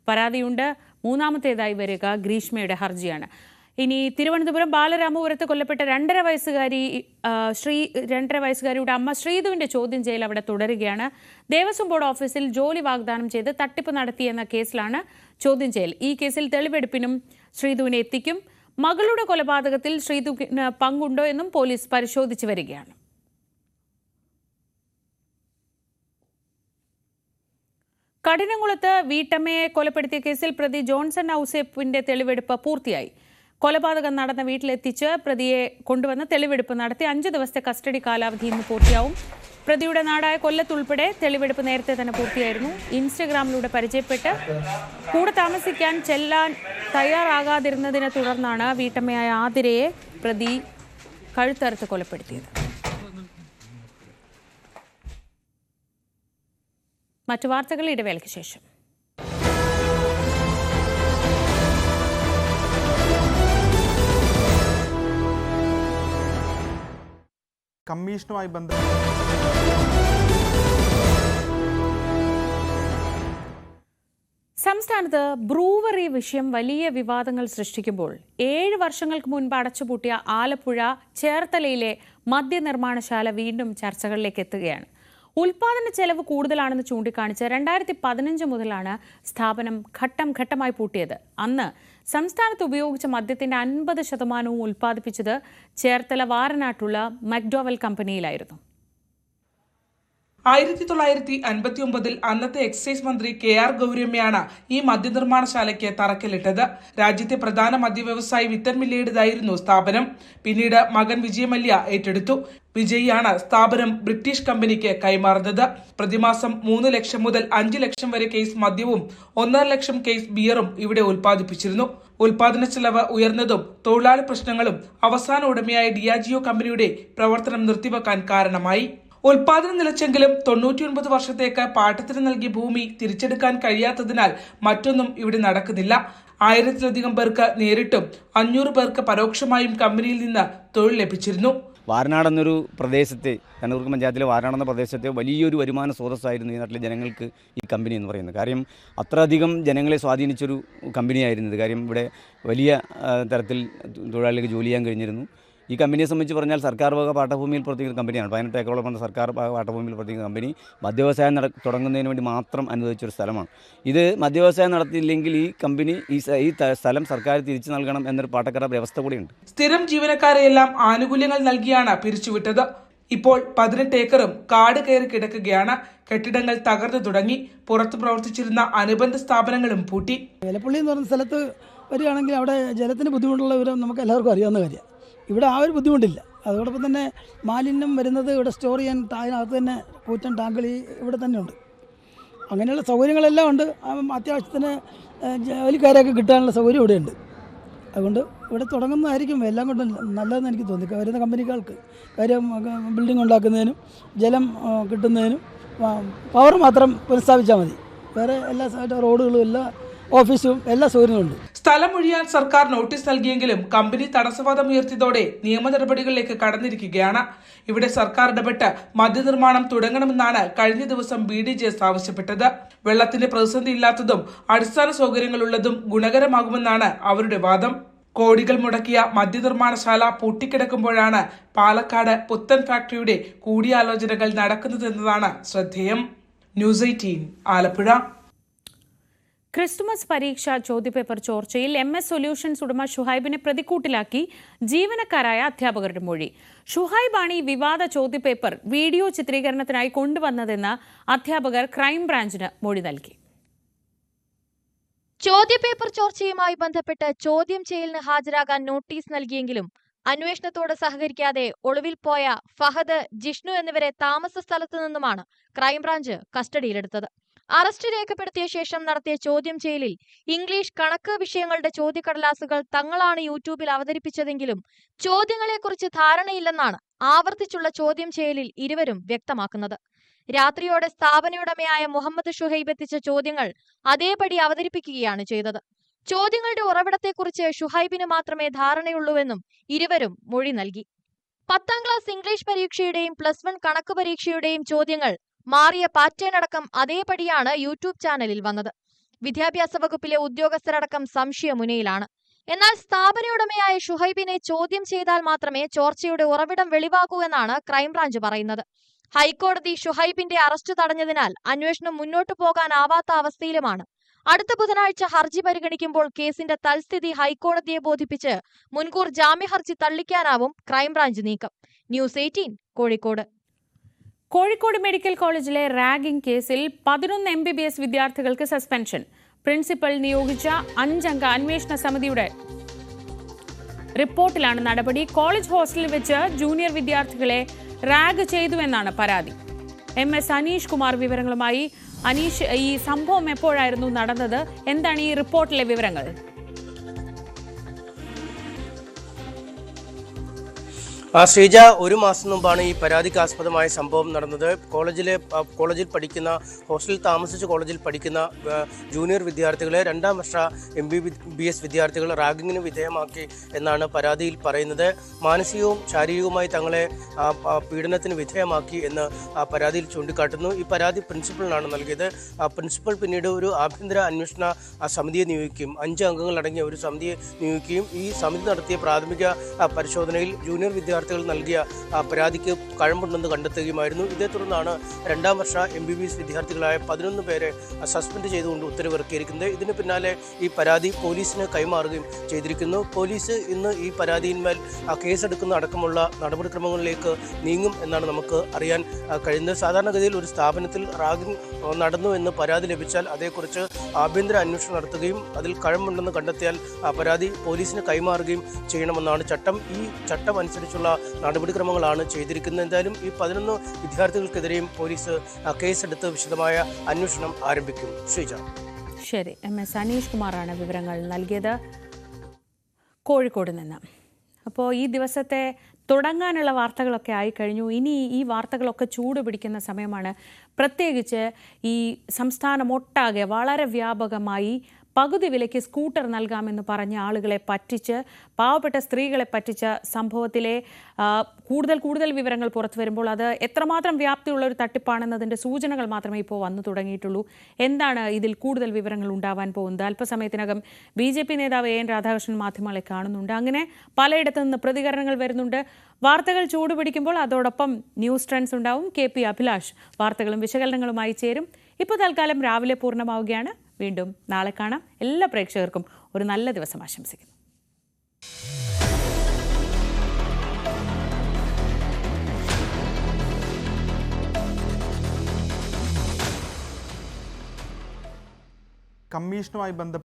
പരാതിയുണ്ട്. മൂന്നാമത്തേതായി വരിക ഗ്രീഷ്മയുടെ ഹർജിയാണ്. ഇനി തിരുവനന്തപുരം ബാലരാമപുരത്ത് കൊല്ലപ്പെട്ട 2.5 വയസ്സുകാരിയുടെ അമ്മ ശ്രീധുവിന്റെ ചോദ്യം ചെയ്യൽ അവിടെ തുടരുകയാണ്. ദേവസ്വം ബോർഡ് ഓഫീസിൽ ജോലി വാഗ്ദാനം ചെയ്ത് തട്ടിപ്പ് നടത്തിയെന്ന കേസിലാണ് ചോദ്യം ചെയ്യൽ. ഈ കേസിൽ തെളിവെടുപ്പിനും ശ്രീധുവിനെ എത്തിക്കും. മകളുടെ കൊലപാതകത്തിൽ ശ്രീധുവിന് പങ്കുണ്ടോ എന്നും പോലീസ് പരിശോധിച്ചു വരികയാണ്. കഠിനംകുളത്ത് വീട്ടമ്മയെ കൊലപ്പെടുത്തിയ കേസിൽ പ്രതി ജോൺസൺ ഔസേപ്പിന്റെ തെളിവെടുപ്പ് പൂർത്തിയായി. കൊലപാതകം നടന്ന വീട്ടിലെത്തിച്ച് പ്രതിയെ കൊണ്ടുവന്ന് തെളിവെടുപ്പ് നടത്തി 5 ദിവസത്തെ കസ്റ്റഡി കാലാവധി ഇന്ന് പൂർത്തിയാവും. പ്രതിയുടെ നാടായ കൊല്ലത്തുൾപ്പെടെ തെളിവെടുപ്പ് നേരത്തെ തന്നെ പൂർത്തിയായിരുന്നു. ഇൻസ്റ്റഗ്രാമിലൂടെ പരിചയപ്പെട്ട് കൂടെ താമസിക്കാൻ ചെല്ലാൻ തയ്യാറാകാതിരുന്നതിനെ തുടർന്നാണ് വീട്ടമ്മയായ ആതിരയെ പ്രതി കഴുത്തറുത്ത് കൊലപ്പെടുത്തിയത്. മറ്റു വാർത്തകൾ ഇടവേളയ്ക്ക് ശേഷം. കമ്മീഷനുമായി ബന്ധപ്പെട്ട് സംസ്ഥാനത്ത് ബ്രൂവറി വിഷയം വലിയ വിവാദങ്ങൾ സൃഷ്ടിക്കുമ്പോൾ 7 വർഷങ്ങൾക്ക് മുൻപ് അടച്ചുപൂട്ടിയ ആലപ്പുഴ ചേർത്തലയിലെ മദ്യനിർമ്മാണശാല വീണ്ടും ചർച്ചകളിലേക്ക് എത്തുകയാണ്. ഉൽപാദന ചെലവ് കൂടുതലാണെന്ന് ചൂണ്ടിക്കാണിച്ച് 2015 മുതലാണ് സ്ഥാപനം ഘട്ടം ഘട്ടമായി പൂട്ടിയത്. അന്ന് സംസ്ഥാനത്ത് ഉപയോഗിച്ച മദ്യത്തിന്റെ 50% ഉൽപ്പാദിപ്പിച്ചത് ചേർത്തല വാരനാട്ടുള്ള മക്ഡോവൽ കമ്പനിയിലായിരുന്നു. 1959 അന്നത്തെ എക്സൈസ് മന്ത്രി KR ഗൗരിയമ്മയാണ് ഈ മദ്യനിർമ്മാണശാലയ്ക്ക് തറക്കല്ലിട്ടത്. രാജ്യത്തെ പ്രധാന മദ്യവ്യവസായി വിത്തൻ മില്ലയുടേതായിരുന്നു സ്ഥാപനം. പിന്നീട് മകൻ വിജയമല്യ ഏറ്റെടുത്തു. വിജയിയാണ് സ്ഥാപനം ബ്രിട്ടീഷ് കമ്പനിക്ക് കൈമാറുന്നത്. പ്രതിമാസം 3 ലക്ഷം മുതൽ 5 ലക്ഷം വരെ കേസ് മദ്യവും 1.5 ലക്ഷം കേസ് ബിയറും ഇവിടെ ഉൽപ്പാദിപ്പിച്ചിരുന്നു. ഉൽപാദന ചെലവ് ഉയർന്നതും തൊഴിലാളി പ്രശ്നങ്ങളും അവസാന ഉടമയായ ഡിയാജിയോ കമ്പനിയുടെ പ്രവർത്തനം നിർത്തിവെക്കാൻ കാരണമായി. ഉൽപാദനം നിലച്ചെങ്കിലും 99 വർഷത്തേക്ക് പാട്ടത്തിന് നൽകിയ ഭൂമി തിരിച്ചെടുക്കാൻ കഴിയാത്തതിനാൽ മറ്റൊന്നും ഇവിടെ നടക്കുന്നില്ല. 1000-ലധികം പേർക്ക് നേരിട്ടും 500 പേർക്ക് പരോക്ഷമായും കമ്പനിയിൽ നിന്ന് തൊഴിൽ ലഭിച്ചിരുന്നു. വാരനാട് എന്നൊരു പ്രദേശത്തെ, കണ്ണൂർക്ക് പഞ്ചായത്തിലെ വാരനാട് എന്ന പ്രദേശത്തെ വലിയൊരു വരുമാന സ്രോതസ്സായിരുന്നു ഈ നാട്ടിലെ ജനങ്ങൾക്ക് ഈ കമ്പനി എന്ന് പറയുന്നത്. കാര്യം അത്രയധികം ജനങ്ങളെ സ്വാധീനിച്ചൊരു കമ്പനിയായിരുന്നത്. കാര്യം ഇവിടെ വലിയ തരത്തിൽ തൊഴിലാളികൾക്ക് ജോലി ചെയ്യാൻ കഴിഞ്ഞിരുന്നു. ഈ കമ്പനിയെ സംബന്ധിച്ച് പറഞ്ഞാൽ സർക്കാർ വക പാട്ടഭൂമിയിൽ പ്രവർത്തിക്കുന്ന കമ്പനിയാണ്. 18 ഏക്കറോളം സർക്കാർ പാട്ടഭൂമിയിൽ പ്രവർത്തിക്കുന്ന കമ്പനി മദ്യവ്യവസായം തുടങ്ങുന്നതിന് വേണ്ടി മാത്രം അനുവദിച്ചൊരു സ്ഥലമാണ്. ഇത് മദ്യവ്യവസായം നടത്തിയില്ലെങ്കിൽ ഈ കമ്പനി ഈ സ്ഥലം സർക്കാർ തിരിച്ചു നൽകണം എന്നൊരു പാട്ടക്കട വ്യവസ്ഥ കൂടിയുണ്ട്. സ്ഥിരം ജീവനക്കാരെയെല്ലാം ആനുകൂല്യങ്ങൾ നൽകിയാണ് പിരിച്ചുവിട്ടത്. ഇപ്പോൾ 18 ഏക്കറും കാട് കയറി കിടക്കുകയാണ്. കെട്ടിടങ്ങൾ തകർന്നു തുടങ്ങി. പുറത്ത് പ്രവർത്തിച്ചിരുന്ന അനുബന്ധ സ്ഥാപനങ്ങളും പൂട്ടി. വേലപ്പള്ളി എന്ന് പറയുന്ന സ്ഥലത്ത് വരികയാണെങ്കിൽ അവിടെ ജലത്തിന് ബുദ്ധിമുട്ടുള്ള വിവരം നമുക്ക് എല്ലാവർക്കും അറിയാവുന്ന കാര്യമാണ്. ഇവിടെ ആ ഒരു ബുദ്ധിമുട്ടില്ല. അതോടൊപ്പം തന്നെ മാലിന്യം വരുന്നത് ഇവിടെ സ്റ്റോർ ചെയ്യാൻ അതിനകത്ത് തന്നെ കൂറ്റൻ ടാങ്കുകൾ ഇവിടെ തന്നെ ഉണ്ട്. അങ്ങനെയുള്ള സൗകര്യങ്ങളെല്ലാം ഉണ്ട്. അത്യാവശ്യത്തിന് ജോലിക്കാരെയൊക്കെ കിട്ടാനുള്ള സൗകര്യം ഇവിടെയുണ്ട്. അതുകൊണ്ട് ഇവിടെ തുടങ്ങുന്നതായിരിക്കും എല്ലാം കൊണ്ടും നല്ലതെന്ന് എനിക്ക് തോന്നി വരുന്ന കമ്പനികൾക്ക്. കാര്യം ബിൽഡിംഗ് ഉണ്ടാക്കുന്നതിനും ജലം കിട്ടുന്നതിനും പവർ മാത്രം പുനഃസ്ഥാപിച്ചാൽ മതി. വേറെ എല്ലാ റോഡുകളും എല്ലാ ഓഫീസും എല്ലാ സൗകര്യങ്ങളുണ്ട്. സ്ഥലം ഒഴിയാൻ സർക്കാർ നോട്ടീസ് നൽകിയെങ്കിലും കമ്പനി തടസ്സവാദം ഉയർത്തിയതോടെ നിയമ നടപടികളിലേക്ക് കടന്നിരിക്കുകയാണ്. ഇവിടെ സർക്കാർ ഇടപെട്ട് മദ്യനിർമ്മാണം തുടങ്ങണമെന്നാണ് കഴിഞ്ഞ ദിവസം BDJS ആവശ്യപ്പെട്ടത്. വെള്ളത്തിന്റെ പ്രതിസന്ധി ഇല്ലാത്തതും അടിസ്ഥാന സൗകര്യങ്ങളുള്ളതും ഗുണകരമാകുമെന്നാണ് അവരുടെ വാദം. കോടികൾ മുടക്കിയ മദ്യനിർമ്മാണശാല പൂട്ടിക്കിടക്കുമ്പോഴാണ് പാലക്കാട് പുത്തൻ ഫാക്ടറിയുടെ കൂടിയാലോചനകൾ നടക്കുന്നതെന്നതാണ് ശ്രദ്ധേയം. ന്യൂസ് 18 ആലപ്പുഴ. ക്രിസ്തുമസ് പരീക്ഷാ ചോദ്യപേപ്പർ ചോർച്ചയിൽ MS സൊല്യൂഷൻസ് ഉടമ ഷുഹൈബിനെ പ്രതിക്കൂട്ടിലാക്കി ജീവനക്കാരായ അധ്യാപകരുടെ മൊഴി. ഷുഹൈബാണ് ഈ വിവാദ ചോദ്യപേപ്പർ വീഡിയോ ചിത്രീകരണത്തിനായി കൊണ്ടുവന്നതെന്ന് അധ്യാപകർ ക്രൈംബ്രാഞ്ചിന് മൊഴി നൽകി. ചോദ്യപേപ്പർ ചോർച്ചയുമായി ബന്ധപ്പെട്ട് ചോദ്യം ചെയ്യലിന് ഹാജരാകാൻ നോട്ടീസ് നൽകിയെങ്കിലും അന്വേഷണത്തോട് സഹകരിക്കാതെ ഒളിവിൽ പോയ ഫഹദ്, ജിഷ്ണു എന്നിവരെ താമസ സ്ഥലത്തു നിന്നുമാണ് ക്രൈംബ്രാഞ്ച് കസ്റ്റഡിയിലെടുത്തത്. അറസ്റ്റ് രേഖപ്പെടുത്തിയ ശേഷം നടത്തിയ ചോദ്യം ചെയ്യലിൽ ഇംഗ്ലീഷ്, കണക്ക് വിഷയങ്ങളുടെ ചോദ്യക്കടലാസുകൾ തങ്ങളാണ് യൂട്യൂബിൽ അവതരിപ്പിച്ചതെങ്കിലും ചോദ്യങ്ങളെക്കുറിച്ച് ധാരണയില്ലെന്നാണ് ആവർത്തിച്ചുള്ള ചോദ്യം ചെയ്യലിൽ ഇരുവരും വ്യക്തമാക്കുന്നത്. രാത്രിയോടെ സ്ഥാപനയുടമയായ മുഹമ്മദ് ഷുഹൈബ് എത്തിച്ച ചോദ്യങ്ങൾ അതേപടി അവതരിപ്പിക്കുകയാണ് ചെയ്തത്. ചോദ്യങ്ങളുടെ ഉറവിടത്തെക്കുറിച്ച് ഷുഹൈബിന് മാത്രമേ ധാരണയുള്ളൂവെന്നും ഇരുവരും മൊഴി നൽകി. 10ാം ക്ലാസ് ഇംഗ്ലീഷ് പരീക്ഷയുടെയും +1 കണക്ക് പരീക്ഷയുടെയും ചോദ്യങ്ങൾ മാറിയ പാറ്റേൺ അടക്കം അതേപടിയാണ് യൂട്യൂബ് ചാനലിൽ വന്നത്. വിദ്യാഭ്യാസ വകുപ്പിലെ ഉദ്യോഗസ്ഥരടക്കം സംശയമുനയിലാണ്. എന്നാൽ സ്ഥാപനയുടമയായ ഷുഹൈബിനെ ചോദ്യം ചെയ്താൽ മാത്രമേ ചോർച്ചയുടെ ഉറവിടം വെളിവാകൂ എന്നാണ് ക്രൈംബ്രാഞ്ച് പറയുന്നത്. ഹൈക്കോടതി ഷുഹൈബിന്റെ അറസ്റ്റ് തടഞ്ഞതിനാൽ അന്വേഷണം മുന്നോട്ടു പോകാനാവാത്ത അവസ്ഥയിലുമാണ്. അടുത്ത ബുധനാഴ്ച ഹർജി പരിഗണിക്കുമ്പോൾ കേസിന്റെ തൽസ്ഥിതി ഹൈക്കോടതിയെ ബോധിപ്പിച്ച് മുൻകൂർ ജാമ്യഹർജി തള്ളിക്കാനാവും ക്രൈംബ്രാഞ്ച് നീക്കം. ന്യൂസ് 18 കോഴിക്കോട്. കോഴിക്കോട് മെഡിക്കൽ കോളേജിലെ റാഗിംഗ് കേസിൽ 11 MBBS വിദ്യാർത്ഥികൾക്ക് സസ്പെൻഷൻ. പ്രിൻസിപ്പൽ നിയോഗിച്ച 5 അംഗ അന്വേഷണ സമിതിയുടെ റിപ്പോർട്ടിലാണ് നടപടി. കോളേജ് ഹോസ്റ്റലിൽ വെച്ച് ജൂനിയർ വിദ്യാർത്ഥികളെ റാഗ് ചെയ്തുവെന്നാണ് പരാതി. MS അനീഷ് കുമാർ വിവരങ്ങളുമായി. അനീഷ്, ഈ സംഭവം എപ്പോഴായിരുന്നു നടന്നത്? എന്താണ് ഈ റിപ്പോർട്ടിലെ വിവരങ്ങൾ? ശ്രീജ, ഒരു മാസം മുമ്പാണ് ഈ പരാതിക്കാസ്പദമായ സംഭവം നടന്നത്. കോളേജിൽ പഠിക്കുന്ന, ഹോസ്റ്റലിൽ താമസിച്ച് കോളേജിൽ പഠിക്കുന്ന ജൂനിയർ വിദ്യാർത്ഥികളെ 2ാം വർഷ MBBS വിദ്യാർത്ഥികൾ റാഗിങ്ങിന് വിധേയമാക്കി എന്നാണ് പരാതിയിൽ പറയുന്നത്. മാനസികവും ശാരീരികവുമായി തങ്ങളെ പീഡനത്തിന് വിധേയമാക്കി എന്ന് പരാതിയിൽ ചൂണ്ടിക്കാട്ടുന്നു. ഈ പരാതി പ്രിൻസിപ്പലിനാണ് നൽകിയത്. പ്രിൻസിപ്പൽ പിന്നീട് ഒരു ആഭ്യന്തര അന്വേഷണ സമിതിയെ നിയോഗിക്കുകയും 5 അംഗങ്ങളടങ്ങിയ ഒരു സമിതിയെ നിയോഗിക്കുകയും ഈ സമിതി നടത്തിയ പ്രാഥമിക പരിശോധനയിൽ ജൂനിയർ വിദ്യാർത്ഥികൾ നൽകിയ പരാതിക്ക് കഴമ്പുണ്ടെന്ന് കണ്ടെത്തുകയുമായിരുന്നു. ഇതേ തുടർന്നാണ് 2ാം വർഷ MBBS വിദ്യാർത്ഥികളായ 11 പേരെ സസ്പെൻഡ് ചെയ്തുകൊണ്ട് ഉത്തരവിറക്കിയിരിക്കുന്നത്. ഇതിന് പിന്നാലെ ഈ പരാതി പോലീസിന് കൈമാറുകയും ചെയ്തിരിക്കുന്നു. പോലീസ് ഇന്ന് ഈ പരാതിയിന്മേൽ കേസെടുക്കുന്ന അടക്കമുള്ള നടപടിക്രമങ്ങളിലേക്ക് നീങ്ങും എന്നാണ് നമുക്ക് അറിയാൻ കഴിയുന്നത്. സാധാരണഗതിയിൽ ഒരു സ്ഥാപനത്തിൽ റാഗിംഗ് നടന്നു എന്ന് പരാതി ലഭിച്ചാൽ അതേക്കുറിച്ച് ആഭ്യന്തര അന്വേഷണം നടത്തുകയും അതിൽ കഴമ്പുണ്ടെന്ന് കണ്ടെത്തിയാൽ പരാതി പോലീസിന് കൈമാറുകയും ചെയ്യണമെന്നാണ് ചട്ടം. ഈ ചട്ടം അനുസരിച്ചുള്ള നടപടിക്രമങ്ങളാണ് ചെയ്തിരിക്കുന്നത്. എന്തായാലും ഈ 11 വിദ്യാർത്ഥികൾക്കെതിരെയും പോലീസ് കേസെടുത്ത് വിശദമായ അന്വേഷണം ആരംഭിക്കും. ശ്രീജ. ശരി, MS അനീഷ് കുമാറാണ് വിവരങ്ങൾ നൽകിയത് കോഴിക്കോട് നിന്ന്. അപ്പോൾ ഈ ദിവസത്തെ തുടങ്ങാനുള്ള വാർത്തകളൊക്കെ ആയിക്കഴിഞ്ഞു. ഇനി ഈ വാർത്തകളൊക്കെ ചൂട് പിടിക്കുന്ന സമയമാണ്. പ്രത്യേകിച്ച് ഈ സംസ്ഥാനമൊട്ടാകെ വളരെ വ്യാപകമായി പകുതി വിലയ്ക്ക് സ്കൂട്ടർ നൽകാമെന്ന് പറഞ്ഞ ആളുകളെ പറ്റിച്ച്, പാവപ്പെട്ട സ്ത്രീകളെ പറ്റിച്ച സംഭവത്തിലെ കൂടുതൽ വിവരങ്ങൾ പുറത്തു വരുമ്പോൾ അത് എത്രമാത്രം വ്യാപ്തിയുള്ള ഒരു തട്ടിപ്പാണെന്നതിൻ്റെ സൂചനകൾ മാത്രമേ ഇപ്പോൾ വന്നു തുടങ്ങിയിട്ടുള്ളൂ. എന്താണ് ഇതിൽ കൂടുതൽ വിവരങ്ങൾ ഉണ്ടാവാൻ പോകുന്നത്? അല്പസമയത്തിനകം BJP നേതാവ് AN രാധാകൃഷ്ണൻ മാധ്യമങ്ങളെ കാണുന്നുണ്ട്. അങ്ങനെ പലയിടത്തു നിന്ന് പ്രതികരണങ്ങൾ വരുന്നുണ്ട്. വാർത്തകൾ ചൂടുപിടിക്കുമ്പോൾ അതോടൊപ്പം ന്യൂസ് ട്രെൻഡ്സ് ഉണ്ടാവും. KP അഭിലാഷ് വാർത്തകളും വിശകലനങ്ങളുമായി ചേരും. ഇപ്പോൾ തൽക്കാലം രാവിലെ പൂർണ്ണമാവുകയാണ്. വീണ്ടും നാളെ കാണാം. എല്ലാ പ്രേക്ഷകർക്കും ഒരു നല്ല ദിവസം ആശംസിക്കുന്നു. കമ്മീഷനുമായി ബന്ധപ്പെട്ട്